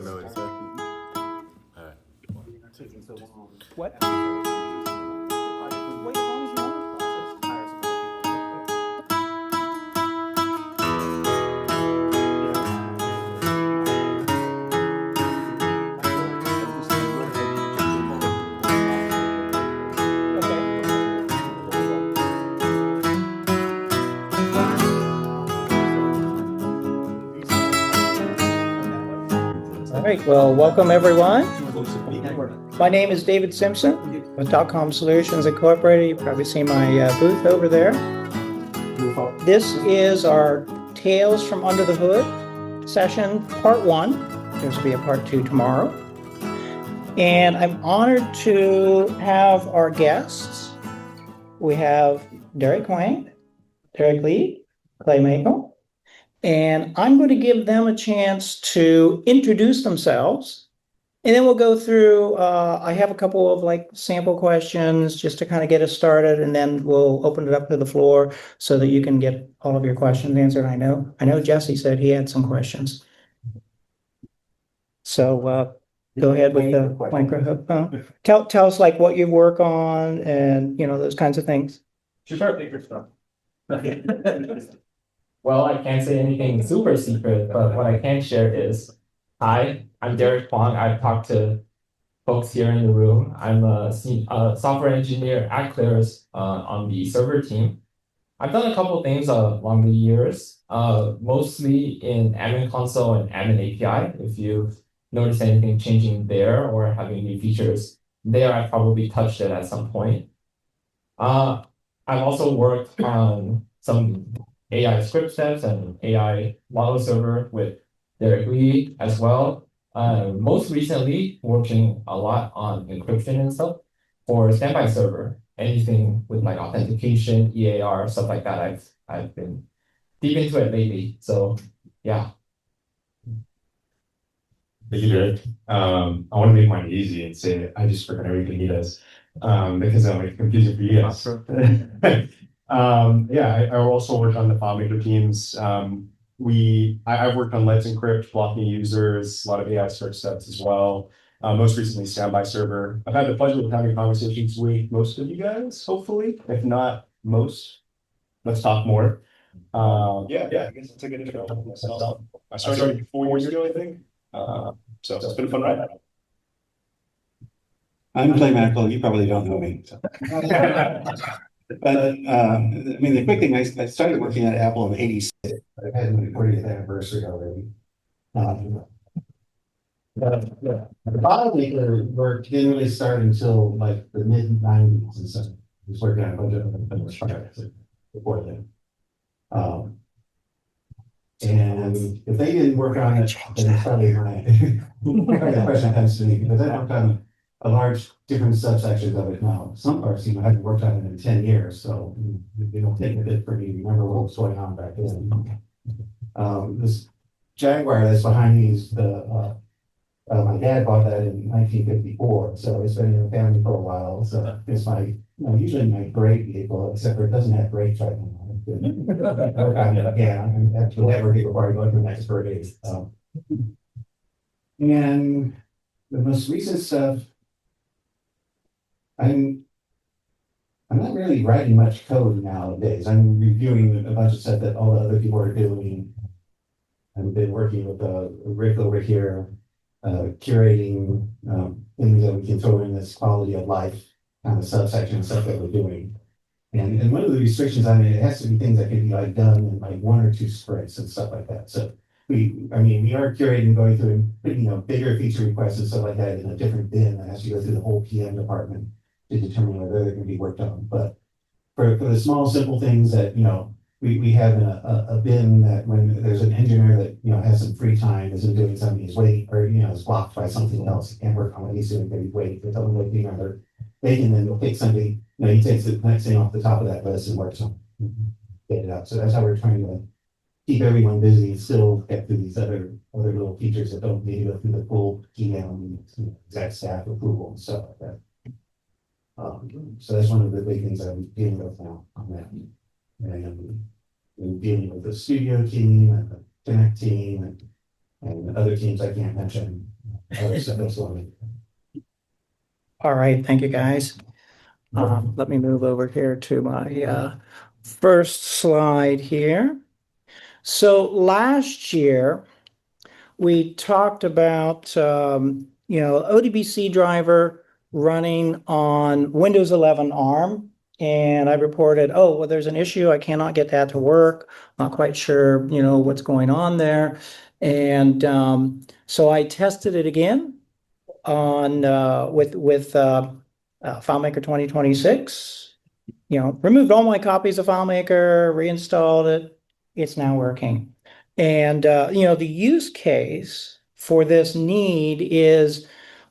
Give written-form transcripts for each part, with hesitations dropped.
know what he said. All right. What? Wait, as long as you want to process, hire some other people. All right, well, welcome everyone. My name is David Simpson with .com Solutions Incorporated. You've probably seen my booth over there. This is our Tales from Under the Hood session, part 1. There's will be a part 2 tomorrow. And I'm honored to have our guests. We have Derek Wang, Derek Lee, FileMaker. And I'm going to give them a chance to introduce themselves. And then we'll go through, I have a couple of sample questions just to kind of get us started. And then we'll open it up to the floor so that you can get all of your questions answered. I know Jesse said he had some questions. So go ahead with the microphone. Tell us what you work on and, those kinds of things. Sure, take your stuff. Well, I can't say anything super secret, but what I can share is, hi, I'm Derek Huang. I've talked to folks here in the room. I'm a software engineer at Claris on the server team. I've done a couple things along the years, mostly in admin console and admin API. If you notice anything changing there or having new features there, I probably touched it at some point. I've also worked on some AI script steps and AI model server with Derek Lee as well. Most recently, working a lot on encryption and stuff for standby server. Anything with authentication, EAR, stuff like that. I've been deep into it lately. So yeah. Thank you, Derek. I want to make mine easy and say I just work on everything he does because I'll make it confusing for you guys. I also work on the FileMaker teams. I've worked on Let's Encrypt, blocking users, a lot of AI search steps as well. Most recently, standby server. I've had the pleasure of having conversations with most of you guys, hopefully. If not most, let's talk more. I guess it's a good intro. I started 4 years ago, I think. So it's been a fun ride. I'm FileMaker. You probably don't know me. So. But the quick thing, I started working at Apple in '86. I've had my 40th anniversary already. The FileMaker work didn't really start until the mid '90s, and so I was working on a bunch of projects before then. And if they didn't work on it, then it's probably my question comes to me, because I worked on a large different subsections of it now. Some parts, I haven't worked on it in 10 years, so it'll take a bit for me to remember what was going on back then. This Jaguar that's behind me is my dad bought that in 1954, so it's been in the family for a while. So it's usually my brake vehicle, except for it doesn't have brakes right now. Work on it again. I'm actually never be required to go to the next birthday. And the most recent stuff, I'm not really writing much code nowadays. I'm reviewing a bunch of stuff that all the other people are doing. I've been working with Rick over here, curating things that we can throw in this quality of life kind of subsection of stuff that we're doing. And one of the restrictions on it has to be things that can be done in 1 or 2 sprints and stuff like that. So we are curating, going through and putting bigger feature requests and stuff like that in a different bin that has to go through the whole PM department to determine whether they're going to be worked on. But for the small, simple things that, we have a bin that when there's an engineer that, has some free time, isn't doing something, he's waiting, or, is blocked by something else, he can't work on what he's doing, but he's waiting for someone waiting on their, they can then pick something, he takes the next thing off the top of that list and works on it, get it up. So that's how we're trying to keep everyone busy and still get through these other little features that don't need to go through the full GM and exact staff approval and stuff like that. So that's one of the big things I'm dealing with now on that. And dealing with the studio team and the Connect team and other teams I can't mention other stuff that's on All right, thank you, guys. Let me move over here to my first slide here. So last year, we talked about ODBC driver running on Windows 11 ARM, and I reported, oh, well, there's an issue. I cannot get that to work. Not quite sure, what's going on there. And so I tested it again on with FileMaker 2026. Removed all my copies of FileMaker, reinstalled it. It's now working. And the use case for this need is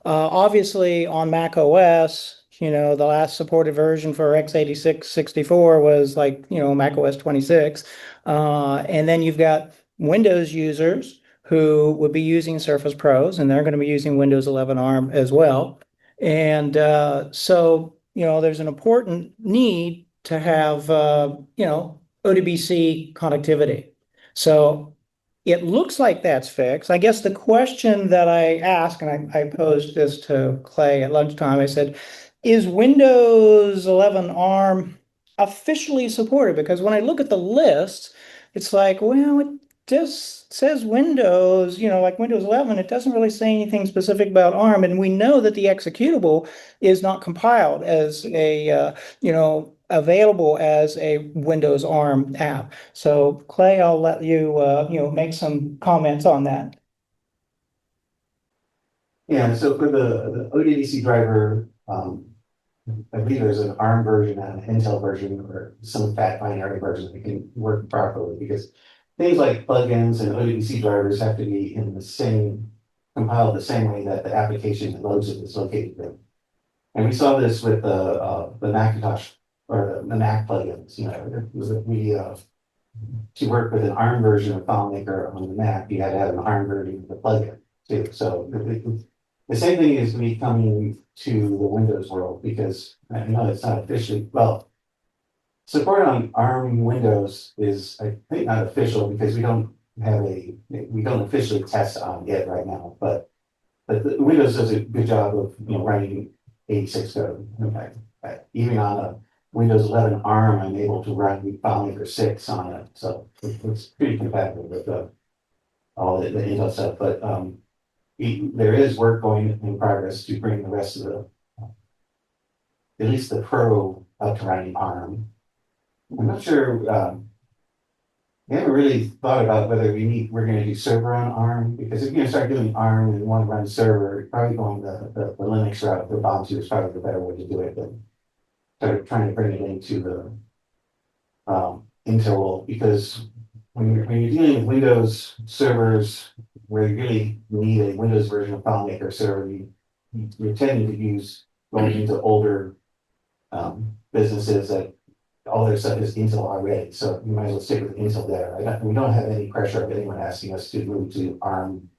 obviously on Mac OS. The last supported version for x86 64 was Mac OS 26. And then you've got Windows users who would be using Surface Pros, and they're going to be using Windows 11 ARM as well. And so, there's an important need to have, ODBC connectivity. So it looks like that's fixed. I guess the question that I asked, and I posed this to Clay at lunchtime, I said, is Windows 11 ARM officially supported? Because when I look at the list, it's like, well, it just says Windows, like Windows 11, it doesn't really say anything specific about ARM. And we know that the executable is not compiled as a, available as a Windows ARM app. So Clay, I'll let you, make some comments on that. Yeah, so for the ODBC driver, I believe there's an ARM version and an Intel version or some fat binary version that can work properly, because things like plugins and ODBC drivers have to be compiled the same way that the application that loads it is located in. And we saw this with the Macintosh or the Mac plugins. To work with an ARM version of FileMaker on the Mac, you had to have an ARM version of the plugin too. So the same thing is going to be coming to the Windows world, because I know it's not officially, well, support on ARM Windows is, I think, not official, because we don't officially test on it right now, but the Windows does a good job of running 86 code. Okay. Even on a Windows 11 ARM, I'm able to run FileMaker 6 on it, so it's pretty compatible with all the Intel stuff. But there is work going in progress to bring the rest of at least the Pro up to running ARM. I'm not sure. We haven't really thought about whether we're going to do server on ARM, because if you're going to start doing ARM and want to run server, probably going the Linux route for Ubuntu is probably the better way to do it than start trying to bring it into the Intel, because when you're dealing with Windows servers where you really need a Windows version of FileMaker server, you're tending to use going into older businesses that all their stuff is Intel already, so you might as well stick with Intel there. We don't have any pressure of anyone asking us to move to ARM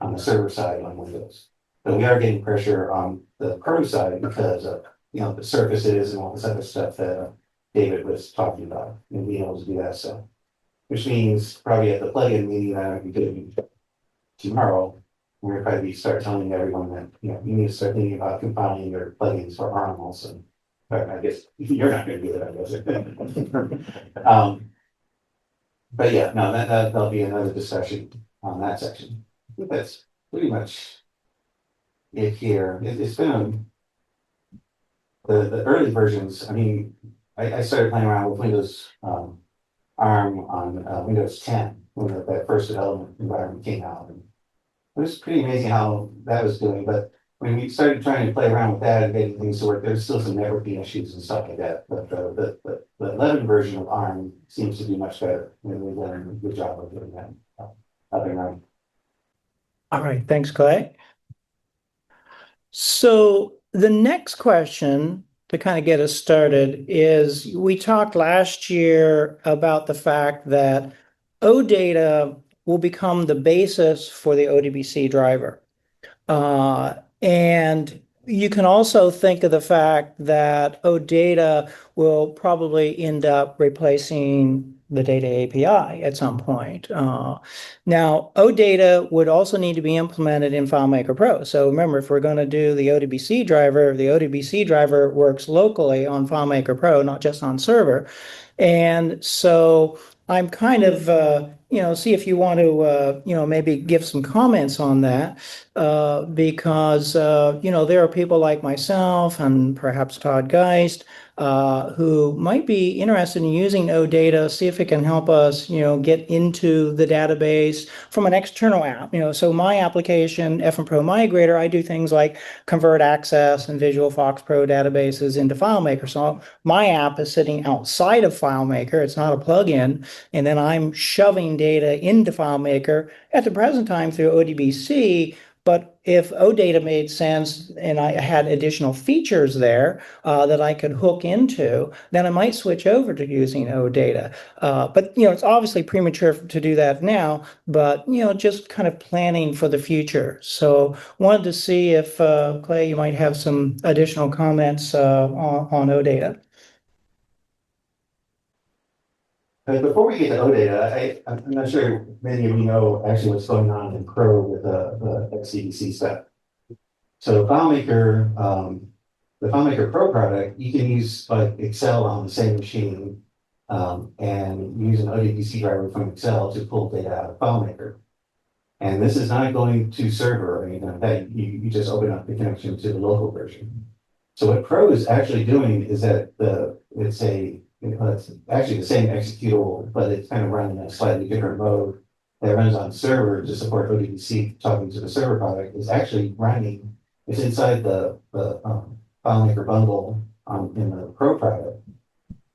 on the server side on Windows. But we are getting pressure on the Pro side because of the surfaces and all this other stuff that David was talking about, and being able to do that stuff. Which means probably at the plugin meeting that I'm doing tomorrow, we're going to probably start telling everyone that you need to start thinking about compiling your plugins for ARM also. But I guess you're not going to do that, I guess. But yeah, no, that'll be another discussion on that section. I think that's pretty much it here. It's been the early versions. I mean, I started playing around with Windows ARM on Windows 10 when that first development environment came out, and it was pretty amazing how that was doing. But when we started trying to play around with that and getting things to work, there's still some networking issues and stuff like that. But the 11 version of ARM seems to be much better, and we've done a good job of doing that up and running. All right, thanks, Clay. So the next question to kind of get us started is, we talked last year about the fact that OData will become the basis for the ODBC driver. And you can also think of the fact that OData will probably end up replacing the data API at some point. Now, OData would also need to be implemented in FileMaker Pro. So remember, if we're going to do the ODBC driver works locally on FileMaker Pro, not just on server. And so I'm kind of, see if you want to, maybe give some comments on that, because, there are people like myself and perhaps Todd Geist, who might be interested in using OData, see if it can help us, get into the database from an external app. So my application, FM Pro Migrator, I do things like convert Access and Visual Fox Pro databases into FileMaker. So my app is sitting outside of FileMaker. It's not a plugin. And then I'm shoving data into FileMaker at the present time through ODBC. But if OData made sense and I had additional features there that I could hook into, then I might switch over to using OData. But, it's obviously premature to do that now, but, just kind of planning for the future. So wanted to see if, Clay, you might have some additional comments on OData. Before we get to OData, I'm not sure many of you know actually what's going on in Pro with the XCDC stuff. So FileMaker, the FileMaker Pro product, you can use like Excel on the same machine and use an ODBC driver from Excel to pull data out of FileMaker. And this is not going to server or anything like that. You just open up the connection to the local version. So what Pro is actually doing is that it's actually the same executable, but it's kind of running in a slightly different mode that runs on server to support ODBC talking to the server product. Is actually running, it's inside the FileMaker bundle in the Pro product.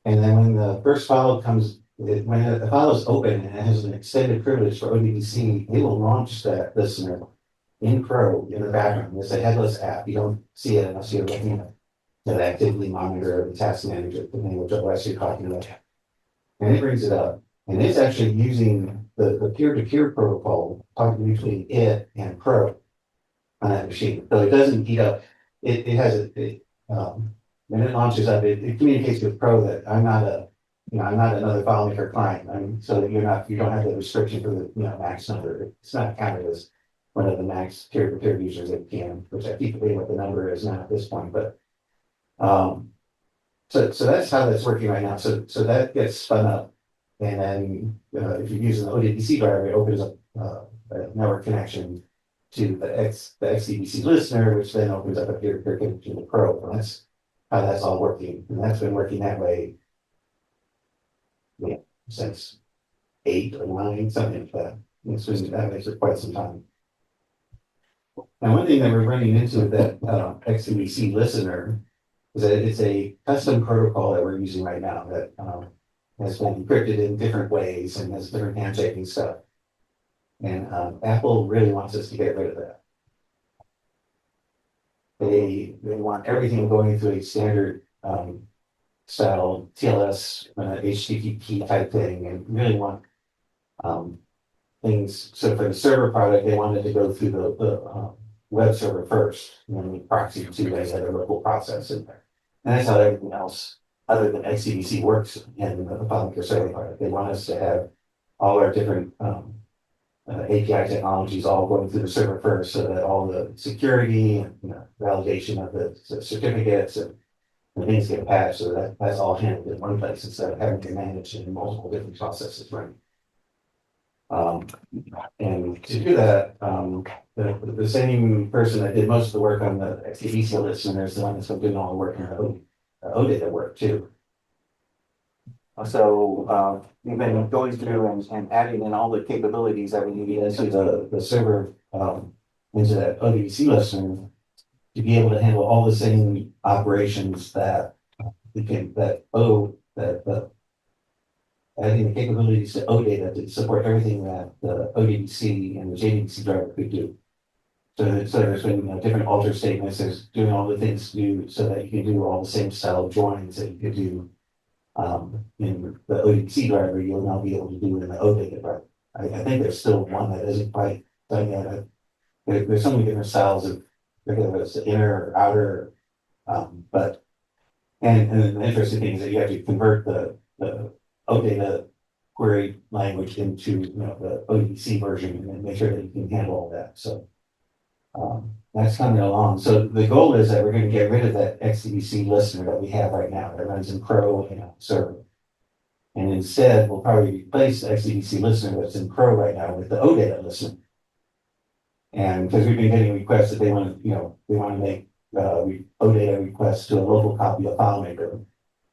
And then when the first file comes, when the file is open and it has an extended privilege for ODBC, it will launch that listener in Pro in the background. It's a headless app. You don't see it unless you're looking at the activity monitor or the task manager, depending which OS you're talking about. And it brings it up. And it's actually using the peer-to-peer protocol talking between it and Pro on that machine. So it doesn't eat up, when it launches up, it communicates with Pro that I'm not another FileMaker client. So that you don't have the restriction for the max number. It's not counted as one of the max peer-to-peer users that can, which I keep forgetting what the number is now at this point, but so that's how that's working right now. So that gets spun up, and then if you're using the ODBC driver, it opens up a network connection to the XDBC listener, which then opens up a peer-to-peer connection to the Pro. And that's how that's all working, and that's been working that way since 8 or 9, something like that. It's been that way for quite some time. And one thing that we're running into with that XDBC listener is that it's a custom protocol that we're using right now that has been encrypted in different ways and has different handshaking stuff. And Apple really wants us to get rid of that. They want everything going through a standard style TLS HTTP type thing, and really want things. So for the server product, they wanted to go through the web server first, and then we proxy to a local process in there. And that's how everything else other than XCDC works in the FileMaker server product. They want us to have all our different API technologies all going through the server first, so that all the security and validation of the certificates and things get patched, so that's all handled in one place instead of having to manage in multiple different processes, right? And to do that, the same person that did most of the work on the XDBC listener is the one that's been doing all the work on the OData work too. So we've been going through and adding in all the capabilities that we need into the server, into that ODBC listener, to be able to handle all the same operations that we can, adding the capabilities to OData to support everything that the ODBC and the JDBC driver could do. So there's been different alter statements. There's doing all the things to do so that you can do all the same style of joins that you could do in the ODBC driver. You'll now be able to do it in the OData driver. I think there's still one that isn't quite done yet. There's so many different styles of whether it's inner or outer, and the interesting thing is that you have to convert the OData query language into, the ODBC version and then make sure that you can handle all that. So that's coming along. So the goal is that we're going to get rid of that XDBC listener that we have right now that runs in Pro and server. And instead, we'll probably replace the XDBC listener that's in Pro right now with the OData listener. And because we've been getting requests that they want to make OData requests to a local copy of FileMaker,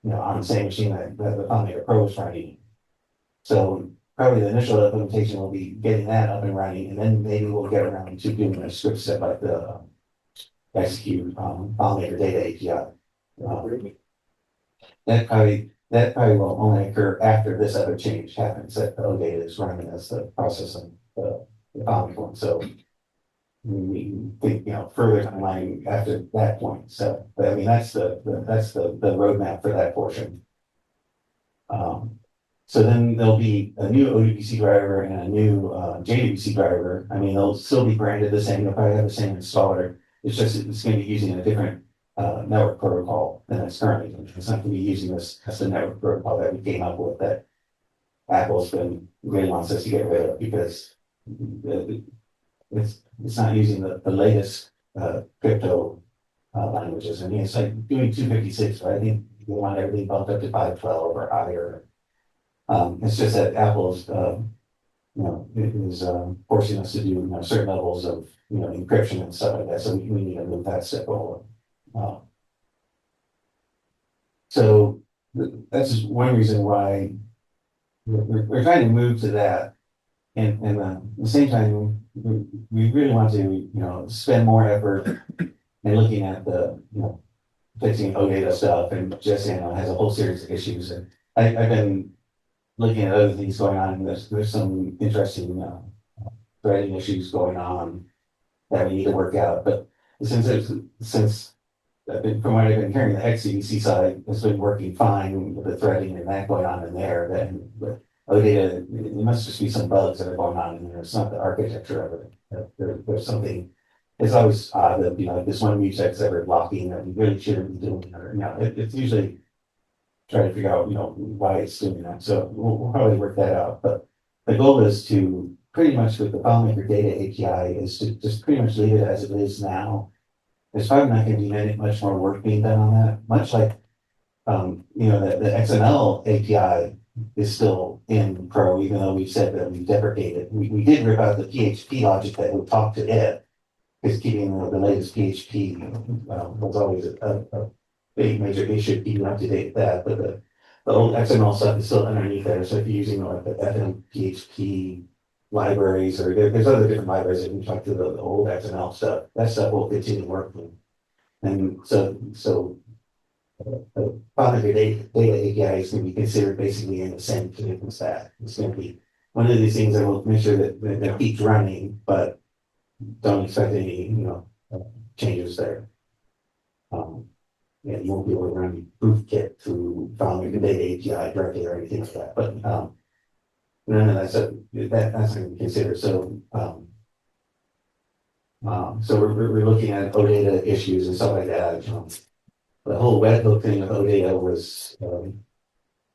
on the same machine that the FileMaker Pro is running. So probably the initial implementation will be getting that up and running, and then maybe we'll get around to doing a script set like the execute FileMaker data API. That probably will only occur after this other change happens, that the OData is running as the processing the FileMaker one. So we think, further timeline after that point. So, but I mean, that's the roadmap for that portion. So then there'll be a new ODBC driver and a new JDBC driver. I mean, they'll still be branded the same. They'll probably have the same installer. It's just it's going to be using a different network protocol than it's currently doing. It's not going to be using this as the network protocol that we came up with that Apple's been really wants us to get rid of because it's not using the latest crypto languages. I mean, it's like doing 256, but I think we want everything bumped up to 512 or higher. It's just that Apple's, is forcing us to do certain levels of encryption and stuff like that. So we need to move that step forward. So that's just one reason why we're trying to move to that. And at the same time, we really want to, spend more effort in looking at the, fixing OData stuff. And just, has a whole series of issues. And I've been looking at other things going on. There's some interesting threading issues going on that we need to work out. But since from what I've been hearing, the XCDC side has been working fine with the threading and that going on in there. Then with OData, it must just be some bugs that are going on in there. It's not the architecture of it. There's something. It's always odd that this one mutex that we're blocking that we really shouldn't be doing. It's usually try to figure out why it's doing that. So we'll probably work that out. But the goal is to pretty much with the FileMaker data API is to just pretty much leave it as it is now. There's probably not going to be much more work being done on that. Much like the XML API is still in Pro, even though we've said that we've deprecated. We did rip out the PHP logic that would talk to it, because keeping the latest PHP was always a big major issue, keeping up to date with that. But the old XML stuff is still underneath there. So if you're using like the FM PHP libraries, or there's other different libraries that we talk to the old XML stuff, that stuff will continue working. And so the FileMaker data API is going to be considered basically in the same thing as that. It's going to be one of these things that will make sure that it keeps running, but don't expect any changes there. You won't be able to run ProofKit through FileMaker data API directly or anything like that. But none of that's not going to be considered. So so we're looking at OData issues and stuff like that. The whole webhook thing of OData was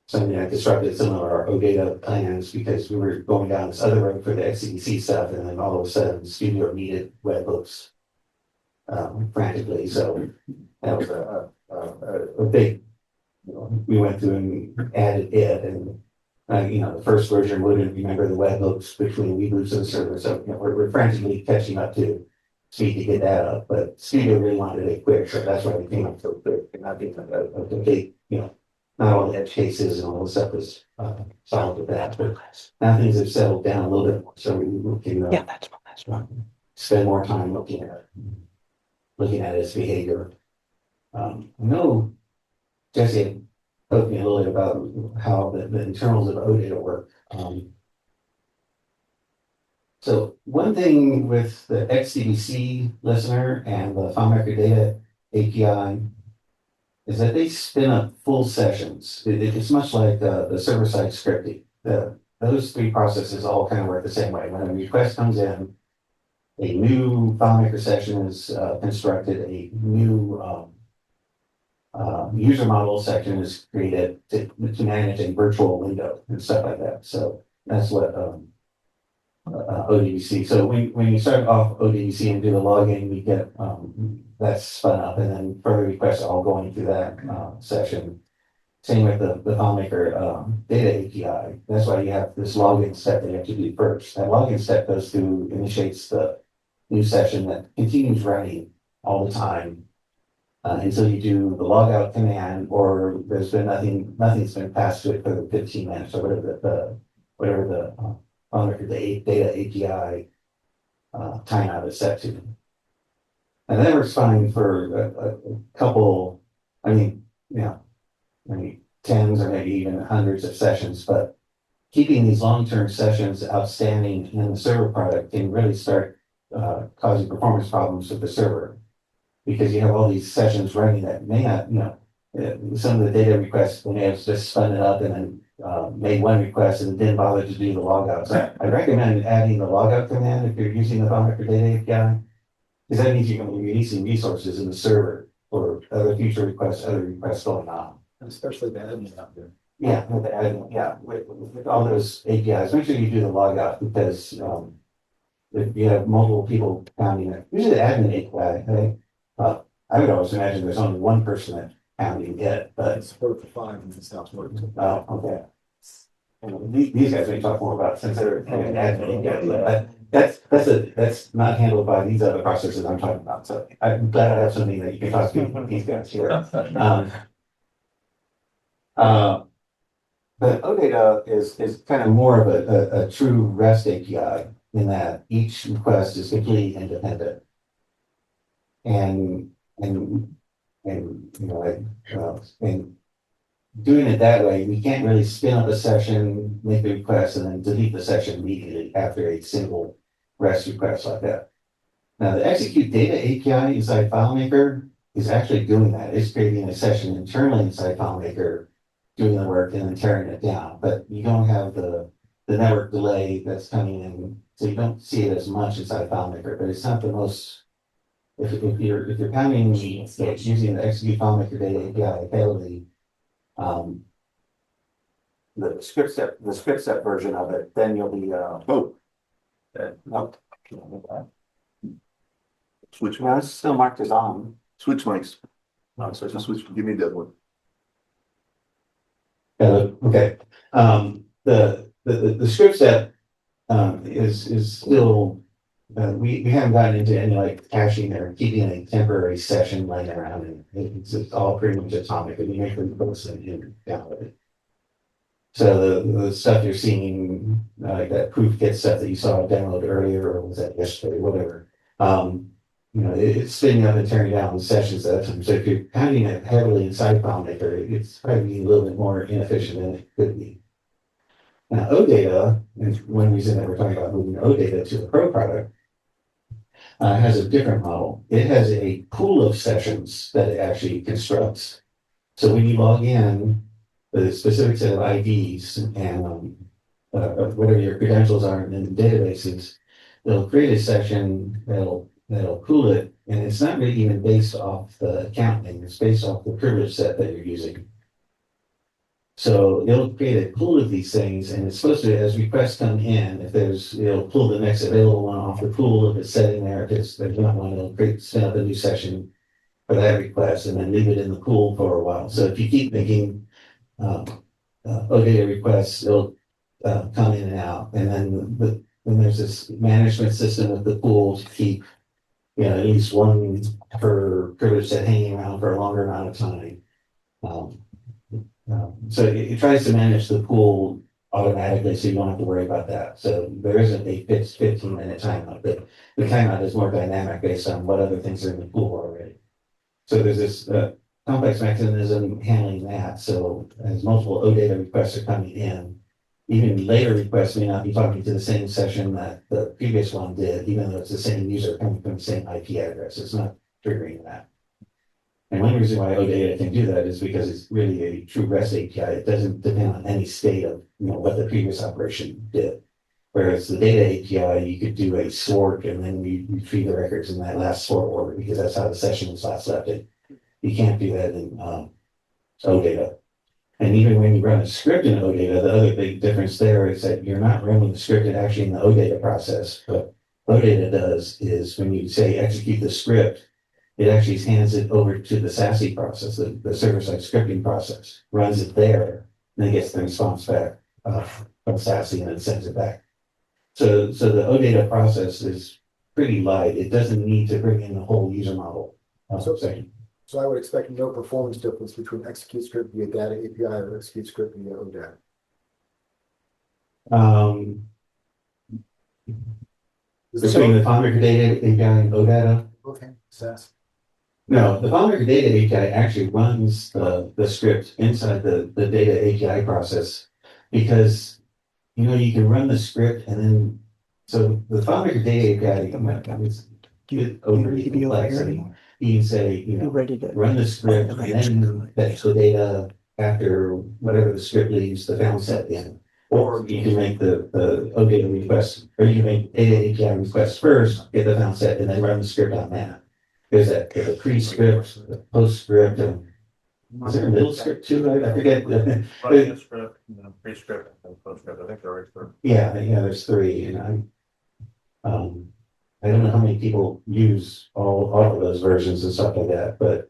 something that disrupted some of our OData plans because we were going down this other road for the XCDC stuff, and then all of a sudden Studio needed webhooks frantically. So that was a big, we went through and added it, and the first version wouldn't remember the webhooks between reboots of the server. So we're frantically catching up to speed to get that up, but Studio really wanted it quick, so that's why we came up so quick. And not being a big, not all the edge cases and all the stuff was solved with that, but now things have settled down a little bit more, so we can spend more time looking at its behavior. I know Jesse told me a little bit about how the internals of OData work. So one thing with the XDBC listener and the FileMaker data API is that they spin up full sessions. It's much like the server-side scripting. Those three processes all kind of work the same way. When a request comes in, a new FileMaker session is constructed, a new user model section is created to manage a virtual window and stuff like that. So that's what ODBC. So when you start off ODBC and do the login, we get that's spun up, and then further requests all going through that session. Same with the FileMaker data API. That's why you have this login step that you have to do first. That login step goes through, initiates the new session that continues running all the time until you do the logout command, or there's been nothing's been passed to it for the 15 minutes or whatever the FileMaker data API timeout is set to. And that works fine for a couple. I mean, maybe tens or maybe even hundreds of sessions, but keeping these long-term sessions outstanding in the server product can really start causing performance problems with the server, because you have all these sessions running that may not, some of the data requests, they may have just spun it up and then made one request and didn't bother to do the logout. So I recommend adding the logout command if you're using the FileMaker data API, because that means you're going to be releasing resources in the server for other future requests, other requests going on. Especially the admin out there. Yeah, with the admin, with all those APIs, make sure you do the logout, because if you have multiple people pounding it, usually the admin API, right? I would always imagine there's only one person that's pounding it, but It's 4 to 5 and it's not working. oh, okay. And these guys we talk more about since they're an admin API, but that's not handled by these other processes I'm talking about. So I'm glad I have something that you can talk to these guys here. But OData is kind of more of a true REST API in that each request is completely independent. And doing it that way, we can't really spin up a session, make the request, and then delete the session immediately after a single REST request like that. Now, the execute data API inside FileMaker is actually doing that. It's creating a session internally inside FileMaker, doing the work and then tearing it down. But you don't have the network delay that's coming in, so you don't see it as much inside FileMaker. But it's not the most. If you're pounding using the execute FileMaker data API heavily, the script step version of it, then you'll be Switch, no, it's still marked as on. switch mics. No, so it's not. Switch, give me that one. Okay. The script step is still we haven't gotten into any like caching or keeping a temporary session laying around, and it's all pretty much atomic, and you make them post and download it. So the stuff you're seeing, like that proof kit stuff that you saw demoed earlier, or was that yesterday, whatever, it's spinning up and tearing down the sessions at that time. So if you're pounding it heavily inside FileMaker, it's probably a little bit more inefficient than it could be. Now, OData, and one reason that we're talking about moving OData to the Pro product, has a different model. It has a pool of sessions that it actually constructs. So when you log in, the specific set of IDs and whatever your credentials are in the databases, they'll create a session that'll pool it, and it's not really even based off the account name. It's based off the privilege set that you're using. So it'll create a pool of these things, and it's supposed to, as requests come in, it'll pull the next available one off the pool if it's setting there. If there's not one, it'll spin up a new session for that request and then leave it in the pool for a while. So if you keep making OData requests, they'll come in and out. And then there's this management system of the pool to keep, at least one per privilege set hanging around for a longer amount of time. So it tries to manage the pool automatically, so you don't have to worry about that. So there isn't a fixed 15-minute timeout, but the timeout is more dynamic based on what other things are in the pool already. So there's this complex mechanism handling that. So as multiple OData requests are coming in, even later requests may not be talking to the same session that the previous one did, even though it's the same user coming from the same IP address. It's not triggering that. And one reason why OData can do that is because it's really a true REST API. It doesn't depend on any state of what the previous operation did. Whereas the data API, you could do a sort and then you retrieve the records in that last sort order, because that's how the session was last left. You can't do that in OData. And even when you run a script in OData, the other big difference there is that you're not running the script actually in the OData process. But OData does is when you say execute the script, it actually hands it over to the SASE process, the server-side scripting process, runs it there, and then gets the response back from SASE and then sends it back. So the OData process is pretty light. It doesn't need to bring in the whole user model. So I would expect no performance difference between execute script via data API or execute script via OData. Between the FileMaker data API and OData. Okay, SAS. No, the FileMaker data API actually runs the script inside the data API process because you can run the script and then so the FileMaker data API is overly complex. You can say, run the script and then fetch the data after whatever the script leaves the found set in. Or you can make the OData request, or you can make data API request first, get the found set, and then run the script on that. There's a pre-script, the post-script, and is there a middle script too? I forget. Running a script, pre-script, and post-script. I think there are three. Yeah, there's three, and I don't know how many people use all of those versions and stuff like that, but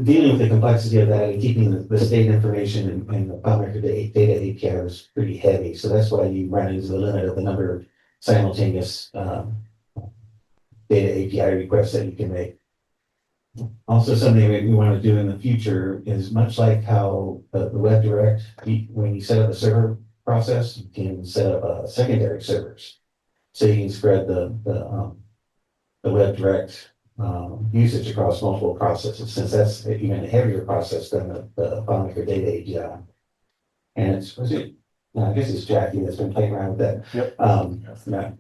dealing with the complexity of that and keeping the state information and the FileMaker data API is pretty heavy. So that's why you run into the limit of the number of simultaneous data API requests that you can make. Also, something that we want to do in the future is much like how the web direct, when you set up a server process, you can set up secondary servers. So you can spread the web direct usage across multiple processes, since that's even a heavier process than the FileMaker data API. And I guess it's Jackie that's been playing around with that. Yep.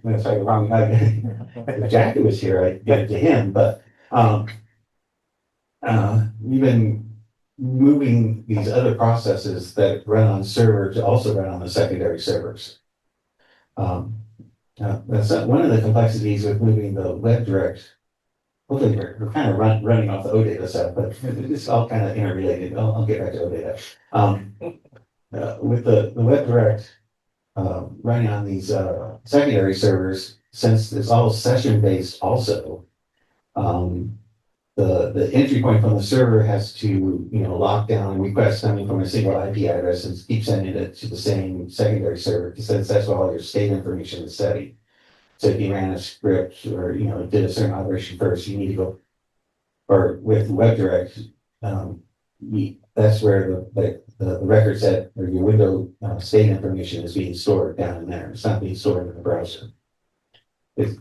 That's like the wrong guy. If Jackie was here, I'd get it to him, but we've been moving these other processes that run on server to also run on the secondary servers. That's one of the complexities with moving the web direct. Hopefully we're kind of running off the OData stuff, but it's all kind of interrelated. I'll get back to OData. With the web direct running on these secondary servers, since it's all session based also, the entry point from the server has to lock down requests coming from a single IP address and keep sending it to the same secondary server because that's where all your state information is setting. So if you ran a script or did a certain operation first, you need to go. Or with WebDirect, that's where the record set or your window state information is being stored down in there. It's not being stored in the browser.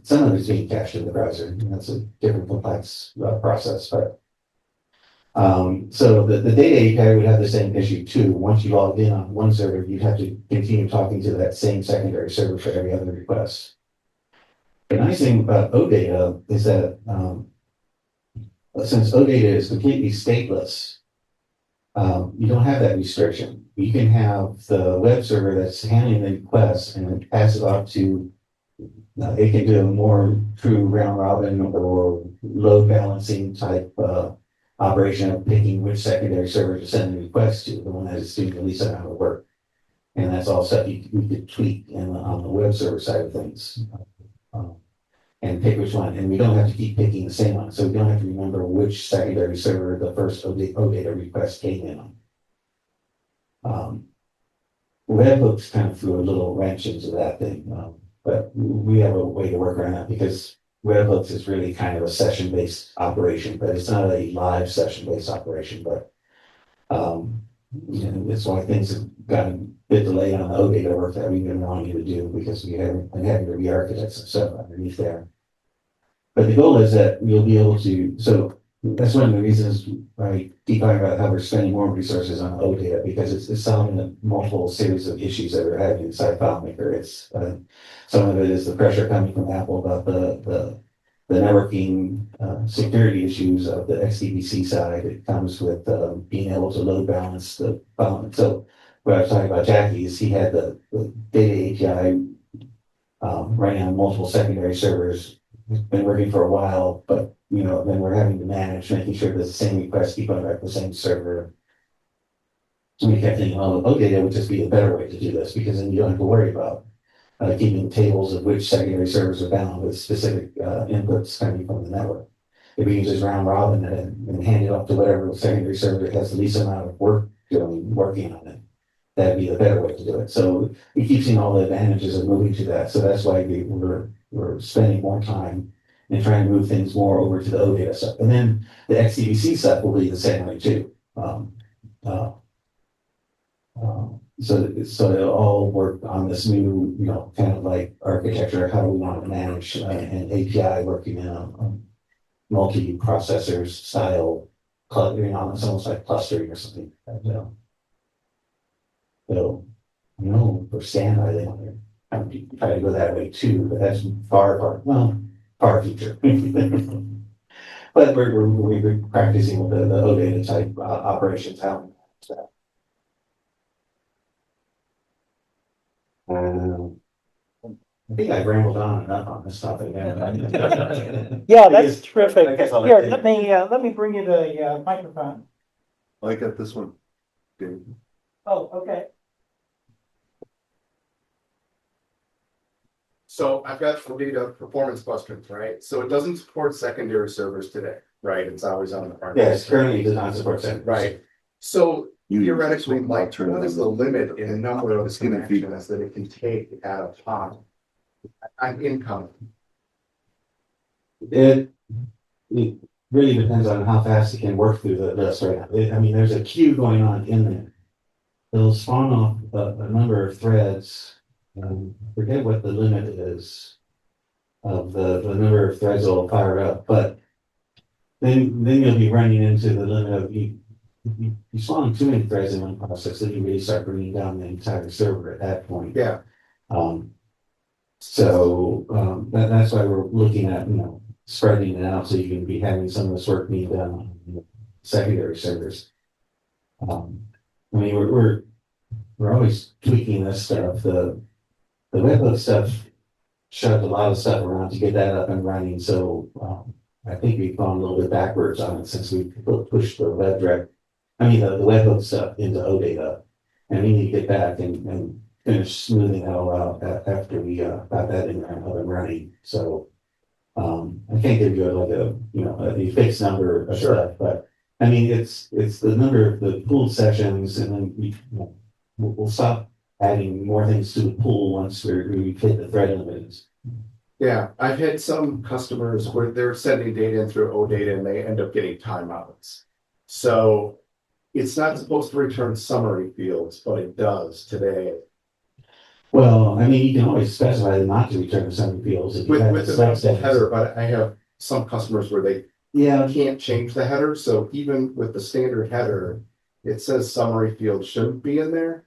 Some of it's being cached in the browser, and that's a different complex process. But so the data API would have the same issue too. Once you logged in on one server, you'd have to continue talking to that same secondary server for every other request. The nice thing about OData is that since OData is completely stateless, you don't have that restriction. You can have the web server that's handling the request and pass it off to it can do a more true round robin or load balancing type operation of picking which secondary server to send the request to, the one that is doing the least amount of work. And that's all stuff you could tweak on the web server side of things and pick which one. And we don't have to keep picking the same one. So we don't have to remember which secondary server the first OData request came in on. Webhooks kind of threw a little wrench into that thing. But we have a way to work around that because webhooks is really kind of a session-based operation, but it's not a live session-based operation. But that's why things have gotten a bit delayed on the OData work that we've been wanting to do because we haven't been having to re-architect some stuff underneath there. But the goal is that we'll be able to. So that's one of the reasons I keep talking about how we're spending more resources on OData because it's solving the multiple series of issues that we're having inside FileMaker. It's some of it is the pressure coming from Apple about the networking security issues of the XDBC side. It comes with being able to load balance the file. So what I was talking about Jackie is he had the data API running on multiple secondary servers. It's been working for a while, but then we're having to manage, making sure that the same requests keep going back to the same server. And we kept thinking, well, OData would just be a better way to do this, because then you don't have to worry about keeping tables of which secondary servers are bound with specific inputs coming from the network. If we use this round robin and hand it off to whatever secondary server has the least amount of work working on it, that'd be the better way to do it. So we keep seeing all the advantages of moving to that. So that's why we're spending more time and trying to move things more over to the OData stuff. And then the XDBC stuff will be the same way too. So it'll all work on this new, kind of like architecture, how we want to manage an API working in a multi-processors style clustering on. It's almost like clustering or something. So, for standby, they want to try to go that way too, but that's far future. But we're practicing with the OData type operations how. I think I rambled on enough on this topic. Yeah, that's terrific. Here, let me bring you the microphone. I got this one. Good. Oh, okay. So I've got OData performance questions, right? So it doesn't support secondary servers today, right? It's always on the front. Yes, currently it does not support that. Right. So theoretically, Like, what is the limit in the number of It's gonna be- connections that it can take at a time? On income. It really depends on how fast it can work through the list right now. There's a queue going on in there. It'll spawn off a number of threads. Forget what the limit is of the number of threads that will fire up, but then you'll be running into the limit of you spawn too many threads in one process, then you really start bringing down the entire server at that point. Yeah. That's why we're looking at, spreading it out so you can be having some of this work being done on secondary servers. We're always tweaking this stuff. The webhook stuff shoved a lot of stuff around to get that up and running. So I think we've gone a little bit backwards on it since we pushed the the webhook stuff into OData, and we need to get back and finish smoothing that all out after we got that in there up and running. So I can't give you a fixed number of stuff, but it's the number of the pooled sessions, and then we'll stop adding more things to the pool once we hit the thread limits. Yeah, I've had some customers where they're sending data in through OData and they end up getting timeouts. So it's not supposed to return summary fields, but it does today. Well, you can always specify not to return the summary fields if you have With the header, but I have some customers where they can't change the header. So even with the standard header, it says summary field shouldn't be in there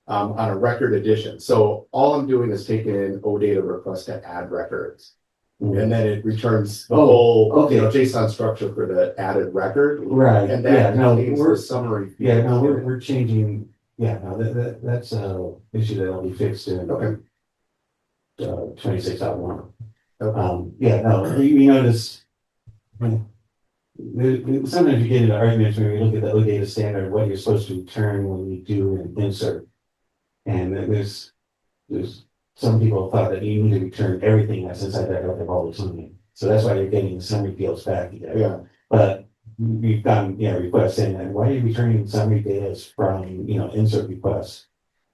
on a record addition. So all I'm doing is taking in OData request to add records. And then it returns the whole JSON structure for the added record. Right. And that contains we're the summary field. Yeah, no, we're changing. Yeah, no, that's an issue that'll be fixed in 26.1. We notice sometimes you get into arguments when we look at the OData standard, what you're supposed to return when you do an insert. And there's some people thought that you need to return everything that's inside that record all the time. So that's why you're getting the summary fields back again. Yeah. But we've gotten requests saying that why are you returning summary data from insert requests?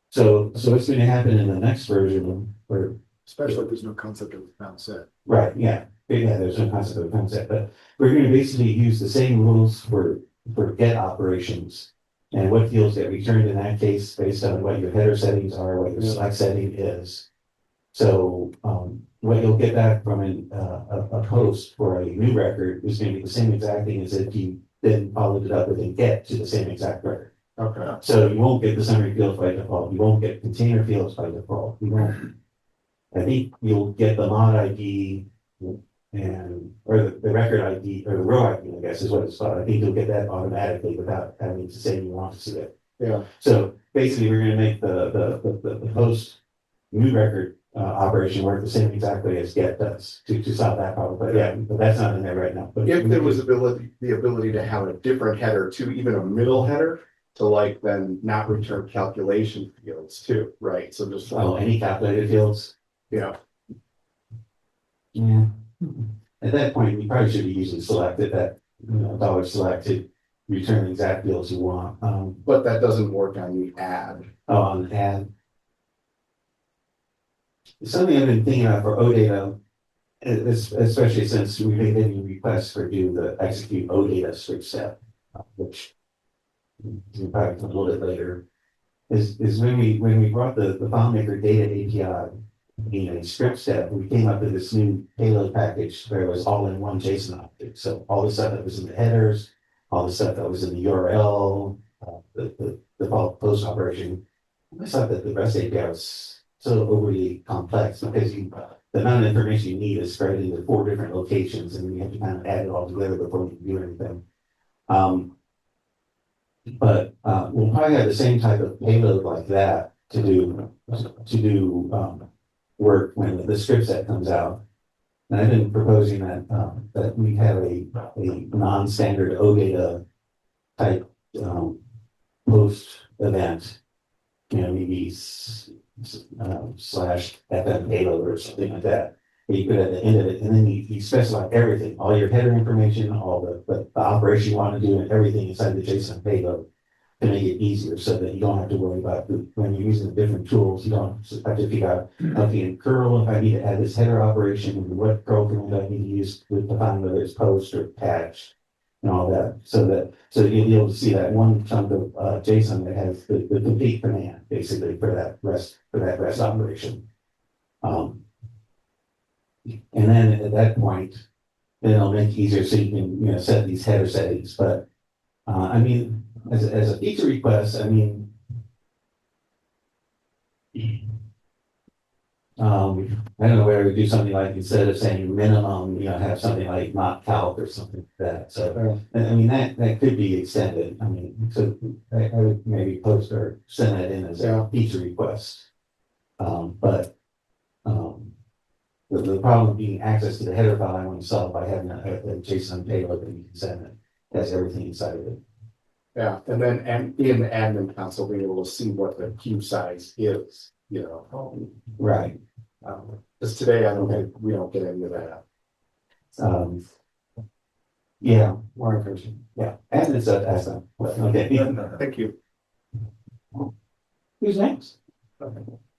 So what's going to happen in the next version Especially if there's no concept of bound set. right, there's no concept of concept, but we're going to basically use the same rules for get operations and what fields get returned in that case based on what your header settings are, what your select setting is. So what you'll get back from a post for a new record is going to be the same exact thing as if you then followed it up with a get to the same exact record. Okay. So you won't get the summary fields by default. You won't get container fields by default. You won't. I think you'll get the mod ID or the record ID or the row ID, I guess is what it's called. I think you'll get that automatically without having to say you want to see it. Yeah. So basically, we're going to make the post new record operation work the same exact way as get does to solve that problem. But yeah, but that's not in there right now. But If there was the ability to have a different header to even a middle header to like then not return calculation fields too, right? So just any calculated fields. yeah, Yeah. At that point, we probably should be using selected that dollar selected return the exact fields you want. but that doesn't work on the add. On add. Something I've been thinking about for OData, especially since we've been getting requests for do the execute OData script step, which we probably can a little bit later, is when we brought the FileMaker data API in a script step, we came up with this new payload package where it was all in one JSON object. So all the stuff that was in the headers, all the stuff that was in the URL, the default post operation. I thought that the REST API was so overly complex because the amount of information you need is spread into 4 different locations, and you have to kind of add it all together before you can do anything. But we'll probably have the same type of payload like that to do work when the script set comes out. And I've been proposing that we have a non-standard OData type post event, maybe slash FM payload or something like that. And you put at the end of it, and then you specify everything, all your header information, all the operation you want to do, and everything inside the JSON payload to make it easier so that you don't have to worry about when you're using the different tools, you don't have to figure out, okay, in curl, if I need to add this header operation, what curl command I need to use to define whether it's post or patch and all that. So you'll be able to see that one chunk of JSON that has the complete command basically for that REST operation. And then at that point, then it'll make it easier so you can set these header settings. But I mean, as a feature request, I mean, I don't know whether we do something like instead of saying minimum, have something like not calc or something like that. So I mean that could be extended. I mean, so I would maybe post or send that in as a feature request. But the problem being access to the header file I want to solve by having a JSON payload that you can send that has everything inside of it. Yeah, and then in the admin console, being able to see what the queue size is, Right. Because today we don't get any of that. Yeah, more information. Yeah, admin stuff, ask them. Okay. Thank you. Who's next?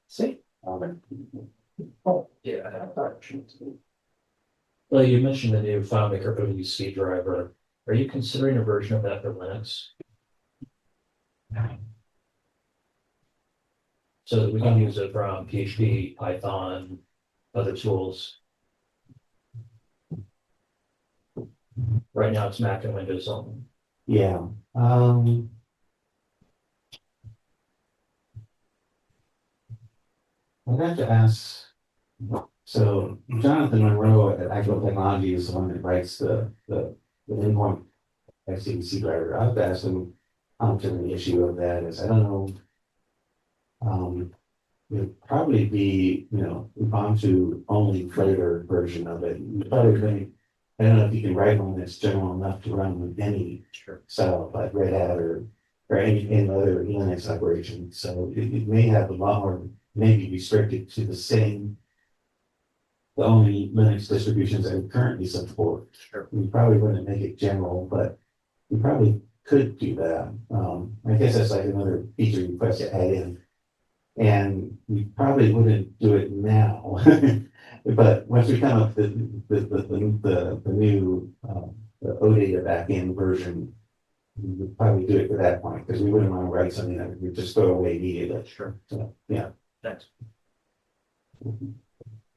See? Yeah. Well, you mentioned the new FileMaker ODBC driver. Are you considering a version of that for Linux? So that we can use it from PHP, Python, other tools. Right now it's Mac and Windows only. Yeah. I'd have to ask. So Jonathan Monroe at Actual Technology is the one that writes the endpoint XDBC driver. I have to ask him how much of an issue of that is. I don't know. It would probably be, Ubuntu only flavor version of it. Probably, I don't know if you can write one that's general enough to run with any style like Red Hat or any other Linux operation. So it may have a lot more, maybe restricted to the only Linux distributions that we currently support. Sure. We probably wouldn't make it general, but we probably could do that. I guess that's like another feature request to add in. And we probably wouldn't do it now, but once we come up with the new the OData backend version, we would probably do it for that point because we wouldn't want to write something that we just throw away immediately. Sure. So, yeah. Thanks.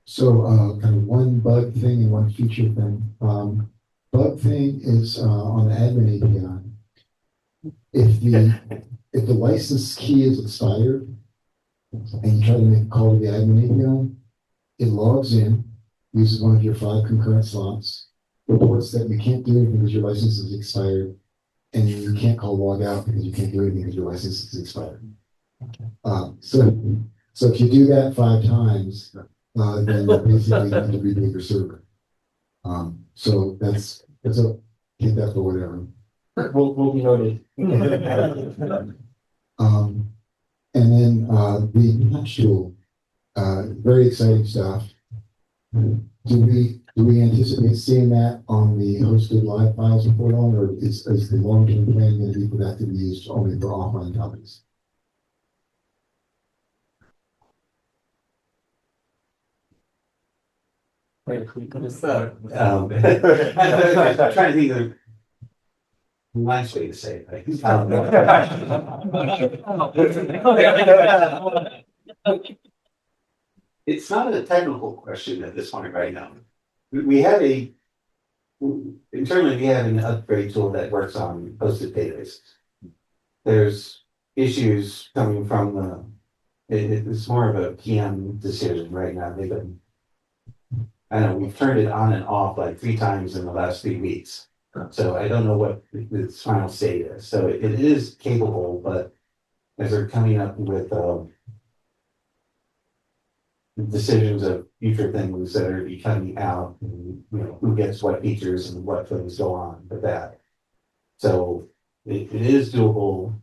So, kind of one bug thing and one feature thing. Bug thing is on the admin API. If the license key is expired and you try to make a call to the admin API, it logs in, uses one of your 5 concurrent slots, reports that you can't do anything because your license is expired, and you can't call log out because you can't do anything because your license is expired. So So if you do that 5 times, then you basically have to redo your server. So that's a, take that for whatever. We'll be noted. And then the patch tool, very exciting stuff. Do we anticipate seeing that on the hosted live files before long, or is the long-term plan going to be for that to be used only for offline copies? I'm trying to think of a nice way to say it. It's not a technical question at this point right now. We have internally we have an upgrade tool that works on hosted databases. There's issues coming from it's more of a PM decision right now. I know we've turned it on and off like 3 times in the last 3 weeks. So I don't know what its final state is. So it is capable, but as they're coming up with decisions of future things that are be coming out, and, who gets what features and what things go on with that. So it is doable,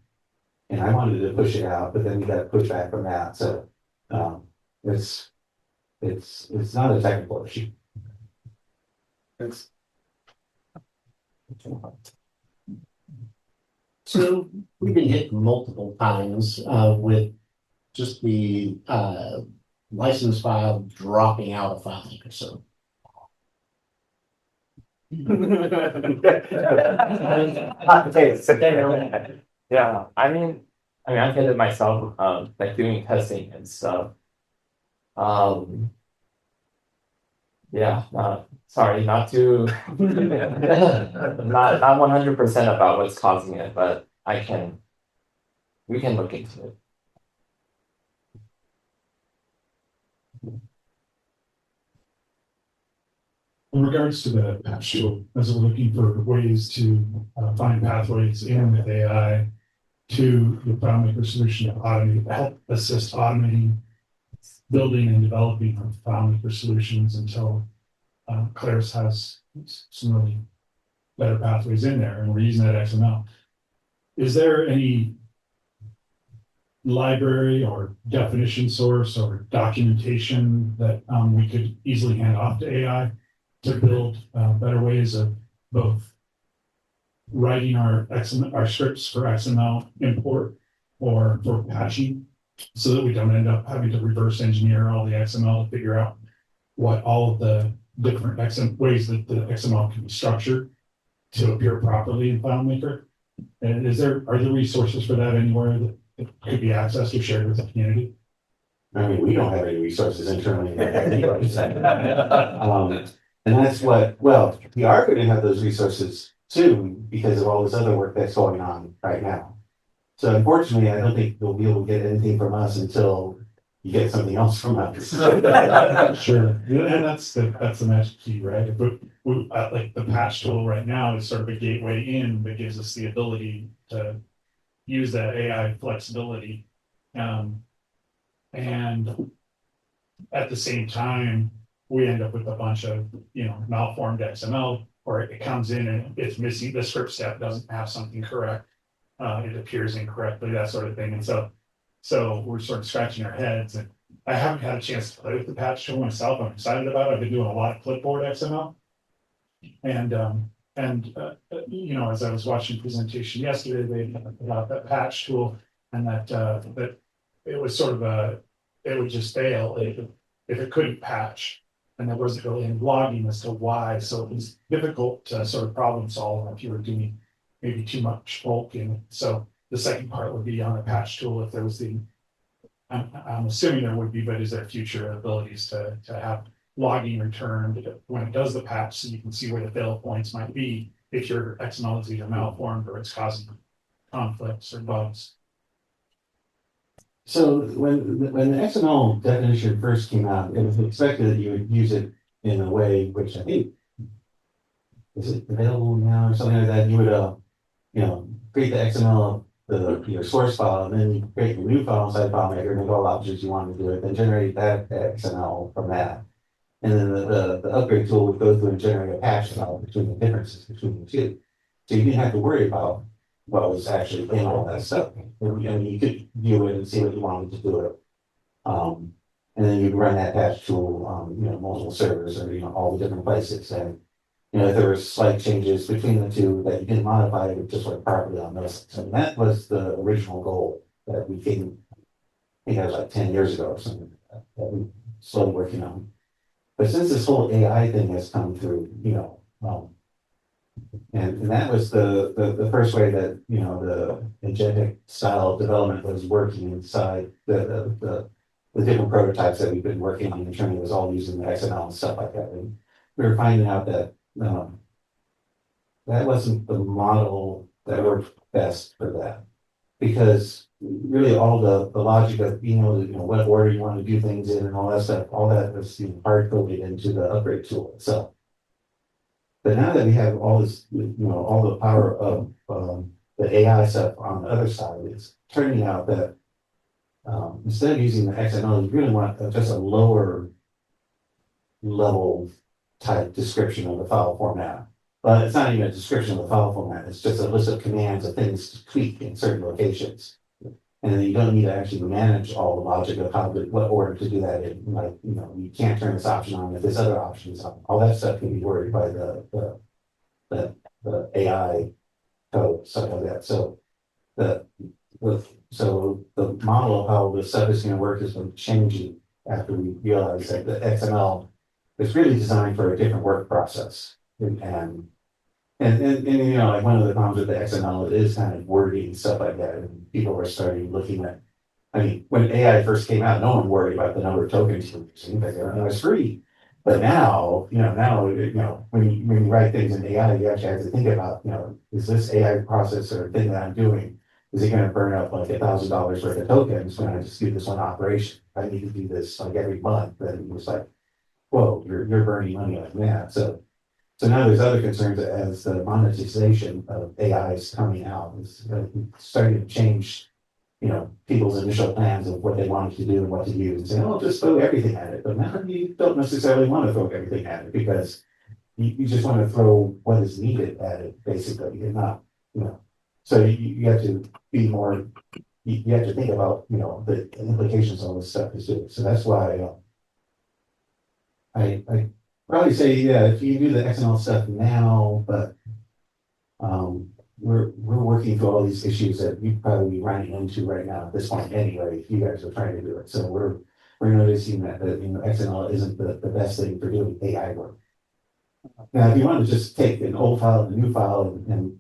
and I wanted to push it out, but then we got pushback from that. So it's not a technical issue. So we've been hit multiple times with just the license file dropping out of FileMaker. So Yeah, I mean, I did it myself, like doing testing and stuff. Yeah, sorry, not to, not 100% about what's causing it, but we can look into it. In regards to the patch tool, as we're looking for ways to find pathways in with AI to the FileMaker solution to automate, help assist automating, building and developing of FileMaker solutions until Claris has some really better pathways in there, and we're using that XML. Is there any library or definition source or documentation that we could easily hand off to AI to build better ways of both writing our scripts for XML import or for patching, so that we don't end up having to reverse engineer all the XML to figure out what all of the different ways that the XML can be structured to appear properly in FileMaker? And are there resources for that anywhere that could be accessed or shared with the community? I mean, we don't have any resources internally. And that's well, we are going to have those resources soon because of all this other work that's going on right now. So unfortunately, I don't think you'll be able to get anything from us until you get something else from us. Sure, and that's the magic key, right? But like the patch tool right now is sort of a gateway in that gives us the ability to use that AI flexibility, and at the same time, we end up with a bunch of malformed XML, or it comes in and it's missing, the script step doesn't have something correct, it appears incorrectly, that sort of thing, and so we're sort of scratching our heads. And I haven't had a chance to play with the patch tool myself. I'm excited about it. I've been doing a lot of clipboard XML, and as I was watching presentation yesterday, they about that patch tool, and that it was sort of it would just fail if it couldn't patch, and there wasn't really any logging as to why. So it was difficult to sort of problem solve if you were doing maybe too much bulk in it. So the second part would be on a patch tool if there was I'm assuming there would be, but is there future abilities to have logging returned when it does the patch, so you can see where the fail points might be if your XML is either malformed or it's causing conflicts or bugs. So when the XML definition first came out, it was expected that you would use it in a way which I think is it available now or something like that. You would create the XML your source file, and then you create a new file inside FileMaker, and all options you want to do it, then generate that XML from that. And then the upgrade tool would go through and generate a patch file between the differences between the two. So you didn't have to worry about what was actually in all that stuff. And you could view it and see what you wanted to do it. And then you run that patch tool on, multiple servers or, all the different places. And, if there were slight changes between the two that you didn't modify, it would just work properly on those. And that was the original goal that we came, I think that was like 10 years ago or something like that we slowly working on. But since this whole AI thing has come through, and that was the first way that, the agentic style development was working inside the different prototypes that we've been working on internally was all using the XML and stuff like that. And we were finding out that that wasn't the model that worked best for that. Because really all the logic of being able to, what order you want to do things in and all that stuff, all that was hard coded into the upgrade tool itself. But now that we have all this, all the power of the AI stuff on the other side, it's turning out that instead of using the XML, you really want just a lower level type description of the file format. But it's not even a description of the file format. It's just a list of commands of things to tweak in certain locations. And then you don't need to actually manage all the logic of what order to do that in. Like, you can't turn this option on if this other option is on. All that stuff can be worried by the AI code, stuff like that. So the model of how the stuff is going to work is going to change after we realize that the XML is really designed for a different work process. And like one of the problems with the XML is kind of wordy and stuff like that. And people were starting looking at, when AI first came out, no one worried about the number of tokens you were using because it was free. But now, when you write things in AI, you actually have to think about, is this AI process or thing that I'm doing, is it going to burn up like $1,000 worth of tokens when I just do this one operation? I need to do this like every month. And it's like, whoa, you're burning money like that. So now there's other concerns as the monetization of AI is coming out. It's starting to change, people's initial plans of what they wanted to do and what to use. And say, oh, just throw everything at it. But now you don't necessarily want to throw everything at it because you just want to throw what is needed at it, basically, and not, So you have to be more, you have to think about, the implications of all this stuff is doing. So that's why I probably say, yeah, if you do the XML stuff now, but we're working through all these issues that you'd probably be running into right now at this point anyway, if you guys are trying to do it. So we're noticing that XML isn't the best thing for doing AI work. Now, if you want to just take an old file and a new file and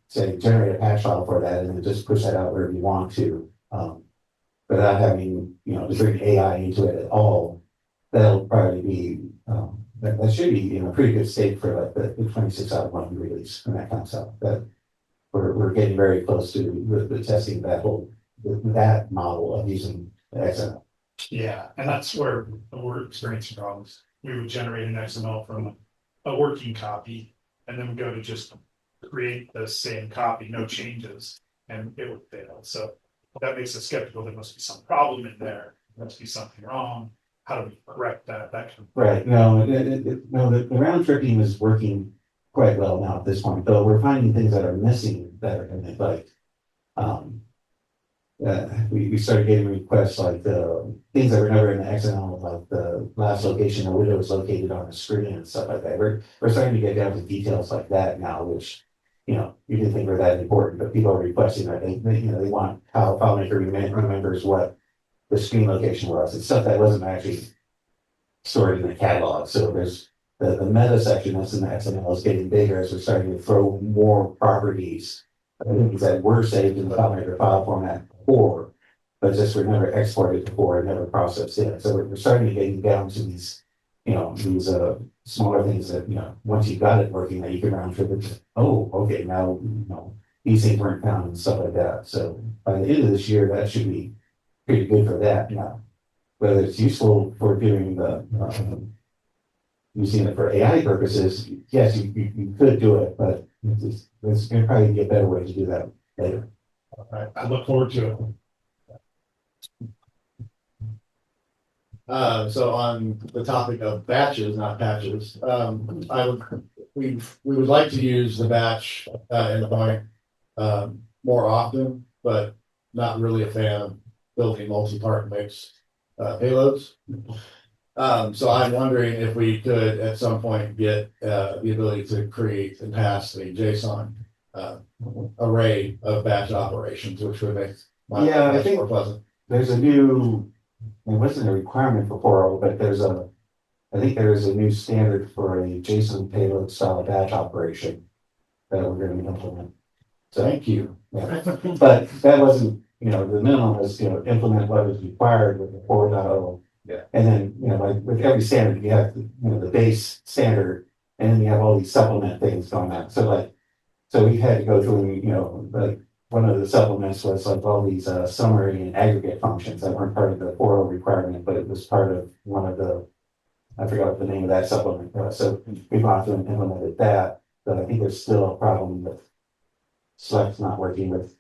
say generate a patch file for that and then just push that out wherever you want to, without having, to bring AI into it at all, that'll probably be, that should be in a pretty good state for like the 26.1 release when that comes out. But we're getting very close to the testing that model of using the XML. Yeah, and that's where we're experiencing problems. We would generate an XML from a working copy, and then we go to just create the same copy, no changes, and it would fail. So that makes us skeptical. There must be some problem in there. There must be something wrong. How do we correct that? Right. No, the round tripping is working quite well now at this point, though we're finding things that are missing that are in it. Like, we started getting requests like the things that were never in the XML, like the last location the window was located on the screen and stuff like that. We're starting to get down to details like that now, which you didn't think were that important, but people are requesting that they want how FileMaker remembers what the screen location was. It's stuff that wasn't actually stored in the catalog. So there's the meta section that's in the XML is getting bigger as we're starting to throw more properties, things that were saved in the FileMaker file format before, but just were never exported before and never processed in. So we're starting to get down to these, these smaller things that, once you got it working, that you can round trip it. Oh, okay, now, these things weren't found and stuff like that. So by the end of this year, that should be pretty good for that now. Whether it's useful for doing using it for AI purposes, yes, you could do it, but there's going to probably be a better way to do that later. I look forward to it. So on the topic of batches, not patches, we would like to use the batch endpoint more often, but not really a fan of building multi-part mixed payloads. So I'm wondering if we could at some point get the ability to create and pass a JSON array of batch operations, which would make my Yeah, I life think- more pleasant. There's a new, it wasn't a requirement for 4.0, but I think there is a new standard for a JSON payload style batch operation that we're going to implement. So, Thank you. yeah. But that wasn't, the minimum was, implement what is required with the 4.0. Yeah. And then, like with every standard, you have, the base standard, and then you have all these supplement things going on. So we had to go through, like one of the supplements was like all these summary and aggregate functions that weren't part of the 4.0 requirement, but it was part of one of the, I forgot what the name of that supplement was. So we've gone through and implemented that, but I think there's still a problem with Select not working with,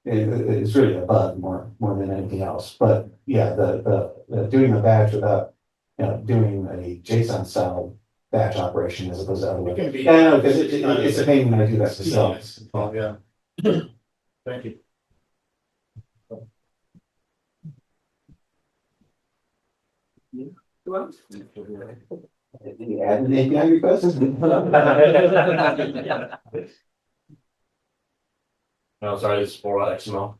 it's really a bug more than anything else. But yeah, the doing the batch without, doing a JSON style batch operation as opposed to other. It can be- Yeah, no, because it's a pain when I do that myself. Oh, yeah. Thank you. Any API requests? No, sorry, this is for XML.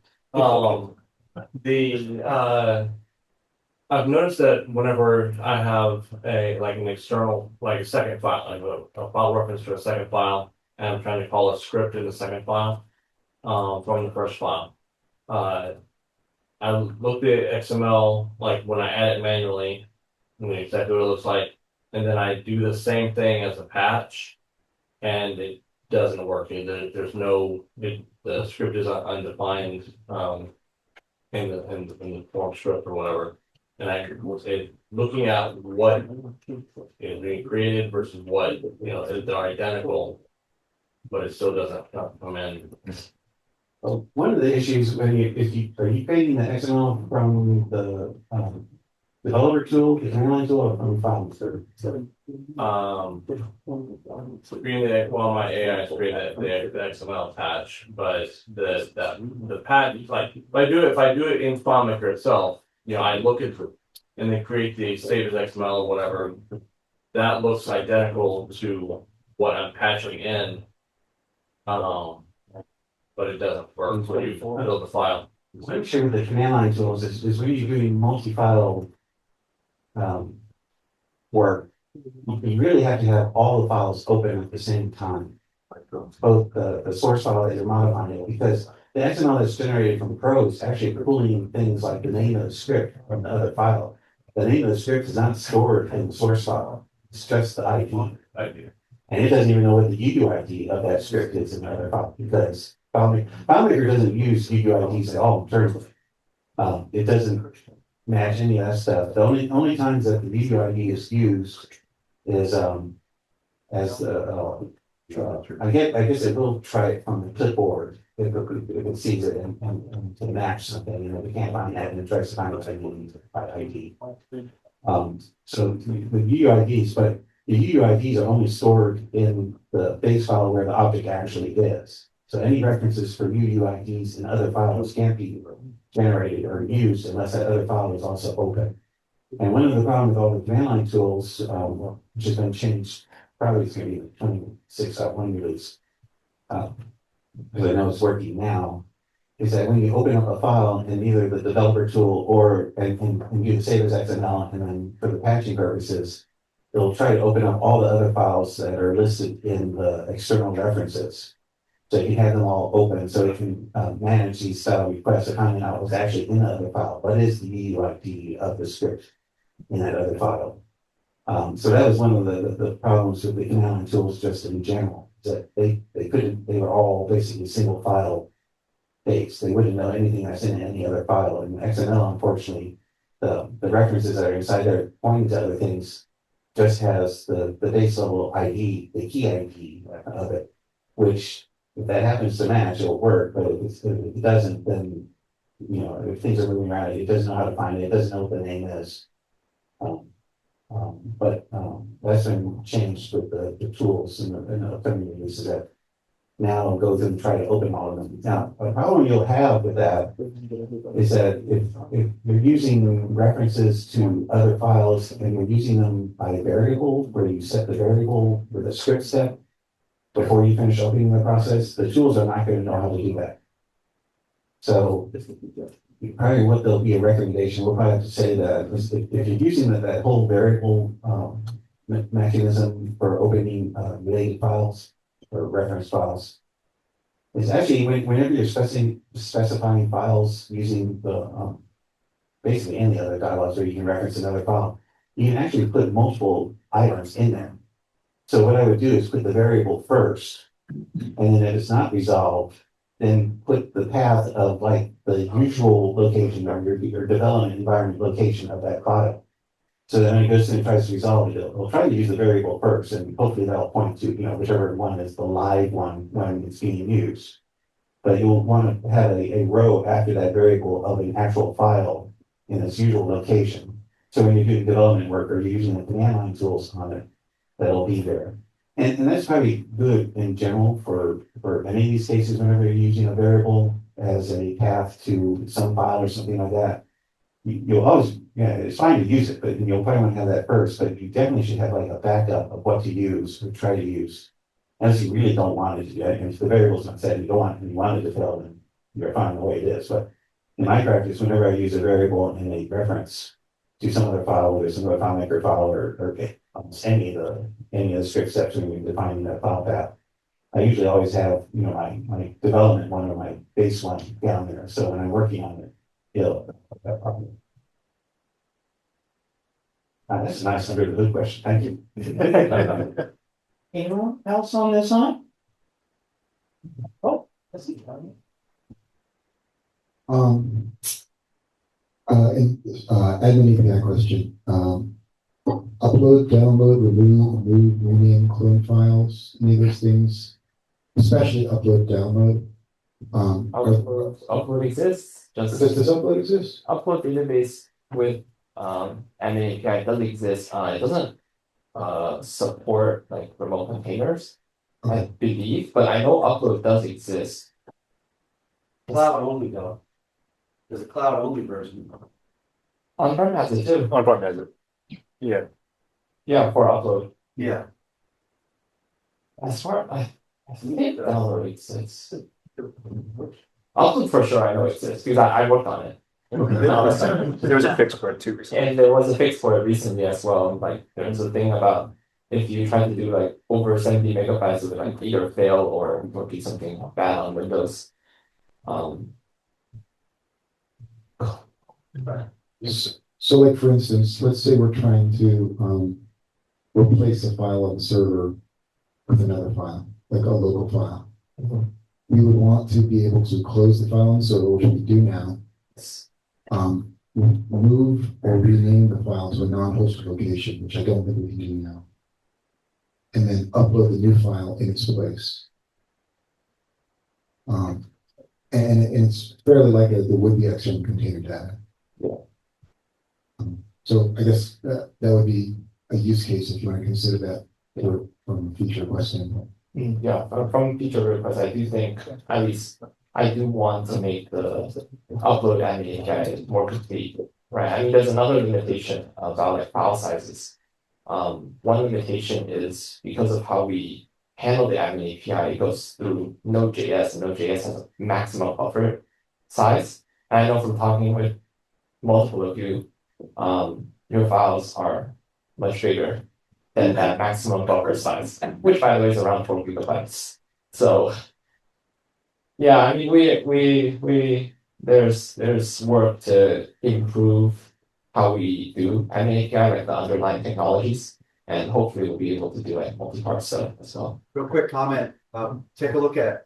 I've noticed that whenever I have an external, like a second file, like a file reference to a second file, and I'm trying to call a script in the second file, from the first file. I looked at XML, like when I add it manually, exactly what it looks like, and then I do the same thing as a patch, and it doesn't work. There's no, the script is undefined, in the form script or whatever. And I was looking at what is being created versus what, they're identical, but it still doesn't come in. Well, one of the issues when are you creating the XML from the developer tool, the command tool, or from FileMaker? My AI is creating the XML patch, but the patch, like if I do it in FileMaker itself, I look at and they create the save as XML or whatever. That looks identical to what I'm patching in. But it doesn't work when you build the file. I'm sure with the command line tools is when you're doing multi-file work, you really have to have all the files open at the same time. Both the source file that you're modifying it, because the XML that's generated from Pro is actually pulling things like the name of the script from the other file. The name of the script is not stored in the source file. It's just the ID. And it doesn't even know what the UUID of that script is in the other file, because FileMaker doesn't use UUIDs at all internally. It doesn't match any of that stuff. The only times that the UUID is used is as the I guess it will try it from the clipboard if it sees it and to match something. We can't find that, and it tries to find what I need by ID. So the UUIDs, but the UUIDs are only stored in the base file where the object actually is. So any references for UUIDs in other files can't be generated or used unless that other file is also open. And one of the problems with all the command line tools, which has been changed, probably it's going to be the 26.1 release, because I know it's working now, is that when you open up a file in either the developer tool or and you save as XML, and then for the patching purposes, it'll try to open up all the other files that are listed in the external references. So you have them all open, so it can manage these style requests to find out what's actually in the other file. What is the UID of the script in that other file? So that was one of the problems with the command line tools just in general, that they were all basically single file based. They wouldn't know anything that's in any other file. And XML, unfortunately, the references that are inside there pointing to other things just has the base level ID, the key ID of it, which if that happens to match, it'll work, but if it doesn't, then, you know, if things are moving around, it doesn't know how to find it, it doesn't know what the name is. That's been changed with the tools in the upcoming releases that now I'll go through and try to open all of them. Now, the problem you'll have with that is that if you're using references to other files and you're using them by variable, where you set the variable with a script step before you finish opening the process, the tools are not going to know how to do that. So probably what there'll be a recommendation, we'll probably have to say that if you're using that whole variable mechanism for opening related files or reference files, is actually whenever you're specifying files using the basically any other dialogues where you can reference another file, you can actually put multiple items in there. So what I would do is put the variable first, and then if it's not resolved, then put the path of like the usual location or your development environment location of that product. So then when it goes through and tries to resolve it, it'll try to use the variable first, and hopefully that'll point to, you know, whichever one is the live one when it's being used. But you'll want to have a row after that variable of an actual file in its usual location. So when you're doing development work or you're using the command line tools on it, that'll be there. And that's probably good in general for many of these cases whenever you're using a variable as a path to some file or something like that. You'll always, yeah, it's fine to use it, but you'll probably want to have that first, but you definitely should have like a backup of what to use or try to use. Unless you really don't want it to do that, and if the variable's not set, you want it to fail, then you're fine the way it is. But in my practice, whenever I use a variable in a reference to some other file, whether it's another FileMaker file or almost any of the script steps when you're defining that file path, I usually always have, you know, my development one or my base one down there. So when I'm working on it, it'll that problem. That's a nice under the hood question. Thank you. Anyone else on this side? Oh, let's see. Admin API question. Upload, download, remove, rename, clone files, any of those things, especially upload, download. Upload exists. Does upload exist? Upload database with admin API does exist. It doesn't support like remote containers, I believe, but I know upload does exist. Cloud only though. There's a cloud only version. On-prem has it too. On-prem has it. Yeah. Yeah, for upload. Yeah. As far I think download exists. Upload for sure I know exists because I worked on it. There was a fix for it too recently. And there was a fix for it recently as well. Like there's a thing about if you try to do like over 70 megabytes, it would like either fail or do something bad on Windows. So like for instance, let's say we're trying to replace a file on the server with another file, like a local file. We would want to be able to close the file on the server, which we do now. Move or rename the file to a non-hosted location, which I don't think we can do now. And then upload the new file in its place. And it's fairly likely that there would be external container data. Yeah. So I guess that would be a use case if you want to consider that from a feature request standpoint. Yeah, from feature request, I do think at least I do want to make the upload admin API more complete, right? I mean, there's another limitation about like file sizes. One limitation is because of how we handle the admin API, it goes through Node.js, and Node.js has a maximum buffer size. And I know from talking with multiple of you, your files are much bigger than that maximum buffer size, which by the way is around 12 gigabytes. So yeah, I mean, we there's work to improve how we do admin API, like the underlying technologies, and hopefully we'll be able to do like multi-part stuff as well. Real quick comment, take a look at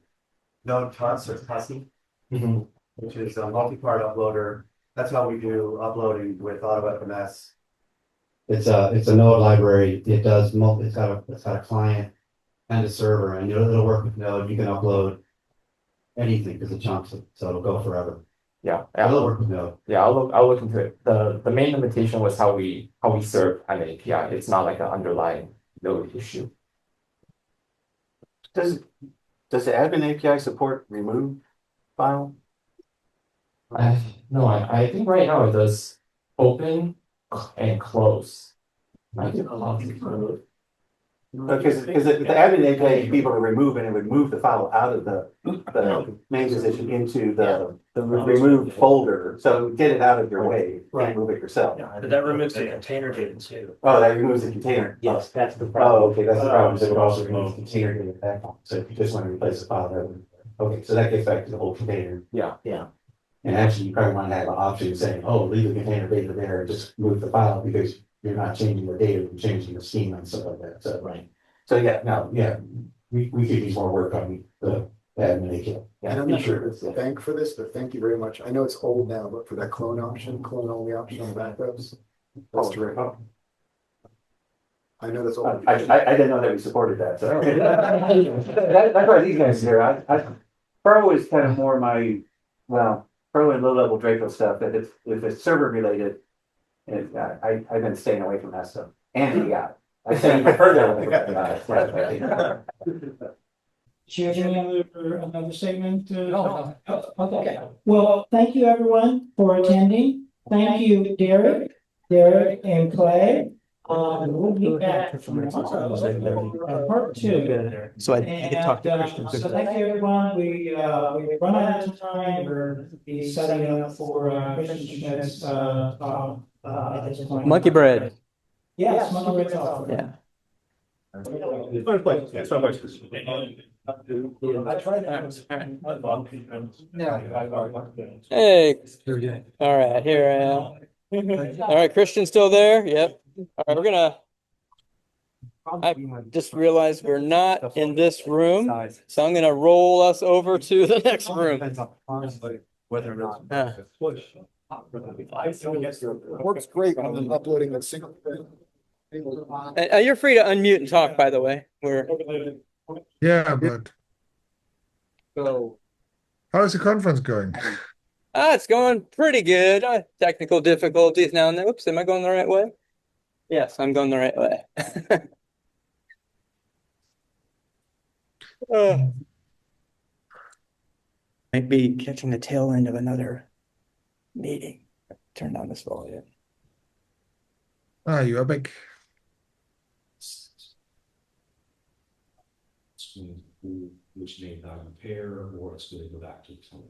Node Tuts or Tusky, which is a multi-part uploader. That's how we do uploading with AutoFMS. It's a Node library. It's got a client and a server, and it'll work with Node. You can upload anything because it chunks it, so it'll go forever. Yeah, It'll work with Node. yeah, I'll look into it. The main limitation was how we serve an API. It's not like an underlying node issue. Does the admin API support remove file? No, I think right now it does open and close. I think Because the admin API, you'd be able to remove, and it would move the file out of the main position into the remove folder. So get it out of your way, you can't move it yourself. But that removes the container data too. Oh, that removes the container. Yes, that's the Oh, problem. okay, that's the problem. So it also removes container data backbone. So if you just want to replace the file, that would, okay, so that gets back to the whole container. Yeah. And actually, you probably want to have an option saying, oh, leave the container data there, just move the file because you're not changing the data, you're changing the schema and stuff like that. So, Right. So yeah, no, yeah, we could use more work on the admin API. And I'm not sure if it's the thank for this, but thank you very much. I know it's old now, but for that clone option, clone only option on the backups. That's terrific. I know that's old. I didn't know that we supported that, so. That's why these guys here, Pro is kind of more my, well, Pro and low-level Draco stuff, that if it's server related, I've been staying away from that stuff, and AI. I say further away from AI. Do you have any another statement? No. Okay, well, thank you everyone for attending. Thank you, Derek and Clay. We'll be back tomorrow, part 2. So I can talk to Christian. So thank you everyone. We run out of time. We're be setting up for Christian Schmidt's talk at this point. Monkey bread. Yes, monkey bread talk. Yeah. I tried that. Hey. All right, here I am. All right, Christian still there? Yep. All right, I just realized we're not in this room, so I'm gonna roll us over to the next room. Works great when I'm uploading a single thing. You're free to unmute and talk, by the way. Yeah, but So how's the conference going? it's going pretty good. Technical difficulties now and then. Oops, am I going the right way? Yes, I'm going the right way. Might be catching the tail end of another meeting. Turn down this volume. Ah, you are back. Which may not compare, or it's going to go back to something.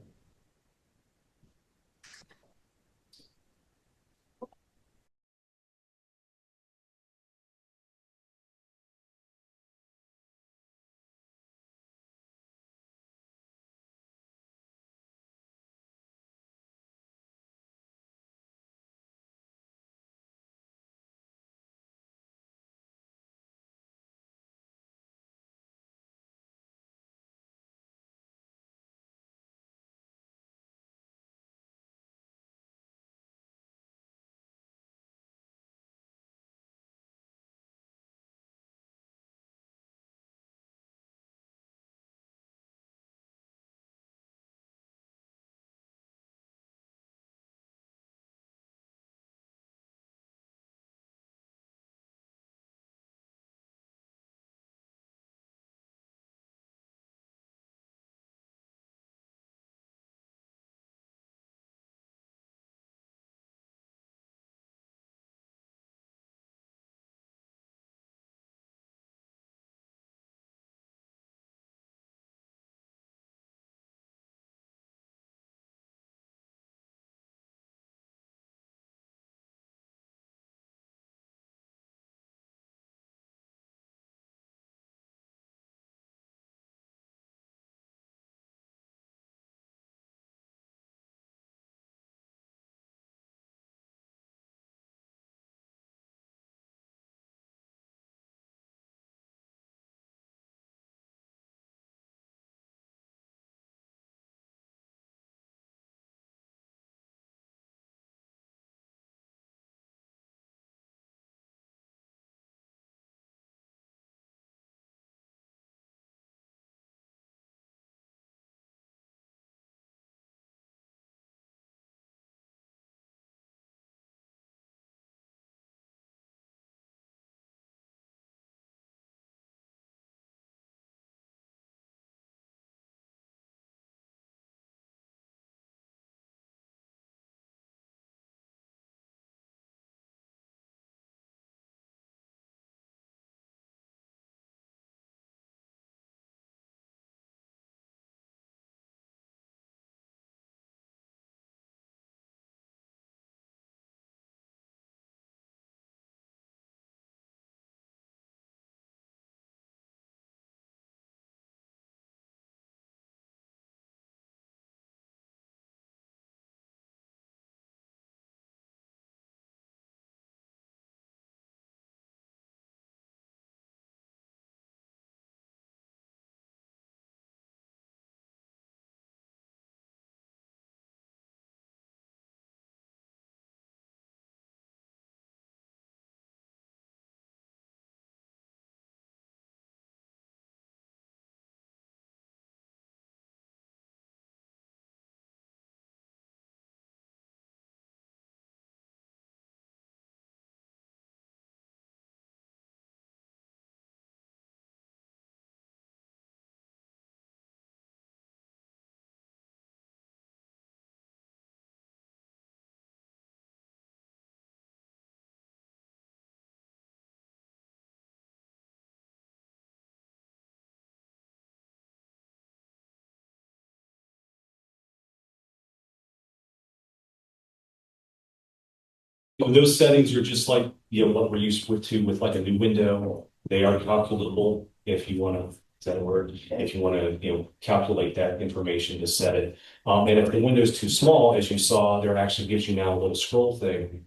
Those settings are just like, what we're used with like a new window. They are calculable if you want to, is that a word? If you want to, calculate that information to set it. And if the window's too small, as you saw, there actually gives you now a little scroll thing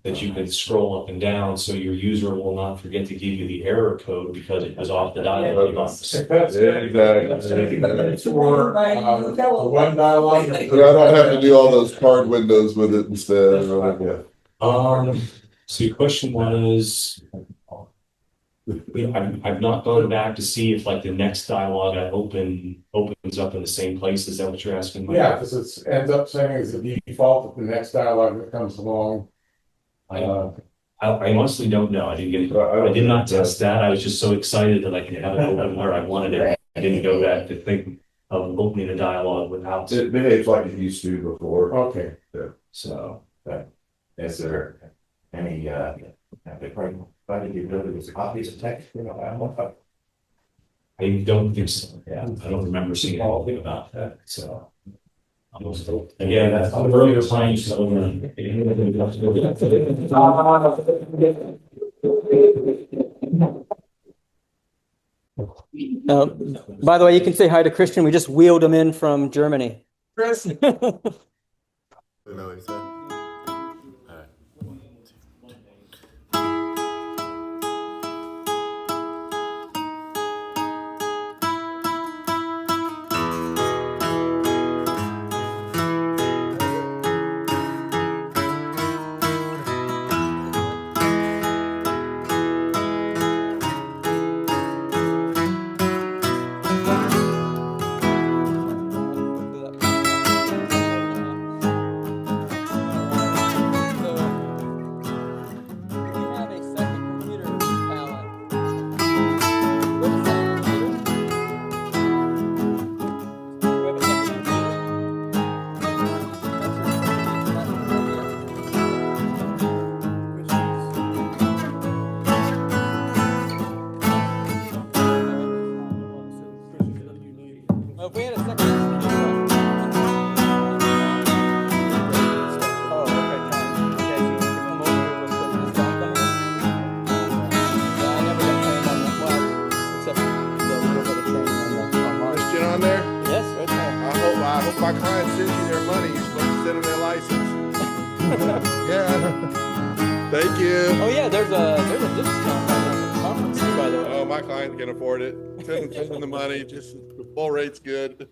that you can scroll up and down, so your user will not forget to give you the error code because it was off the dialog box. One dialogue. So I don't have to do all those card windows with it instead. So your question was, I've not gone back to see if like the next dialogue I opens up in the same place. Is that what you're asking? Mike? Yeah, because it ends up saying it's the default of the next dialogue that comes along. I honestly don't know. I did not test that. I was just so excited that I could have it open where I wanted it. I didn't go back to think of opening a dialogue without. It behaves like it used to before. Okay. Yeah. So, Is there any, provided the ability to copies of text? I don't think so. Yeah, I don't remember seeing anything about that. So. Again, that's the earlier times. By the way, you can say hi to Christian. We just wheeled him in from Germany. Chris. My client sends you their money, you're supposed to send them their license. Yeah. Thank you. Oh yeah, there's a discount on the conference too, by the way. Oh, my client can afford it. Send them the money, just the full rate's good.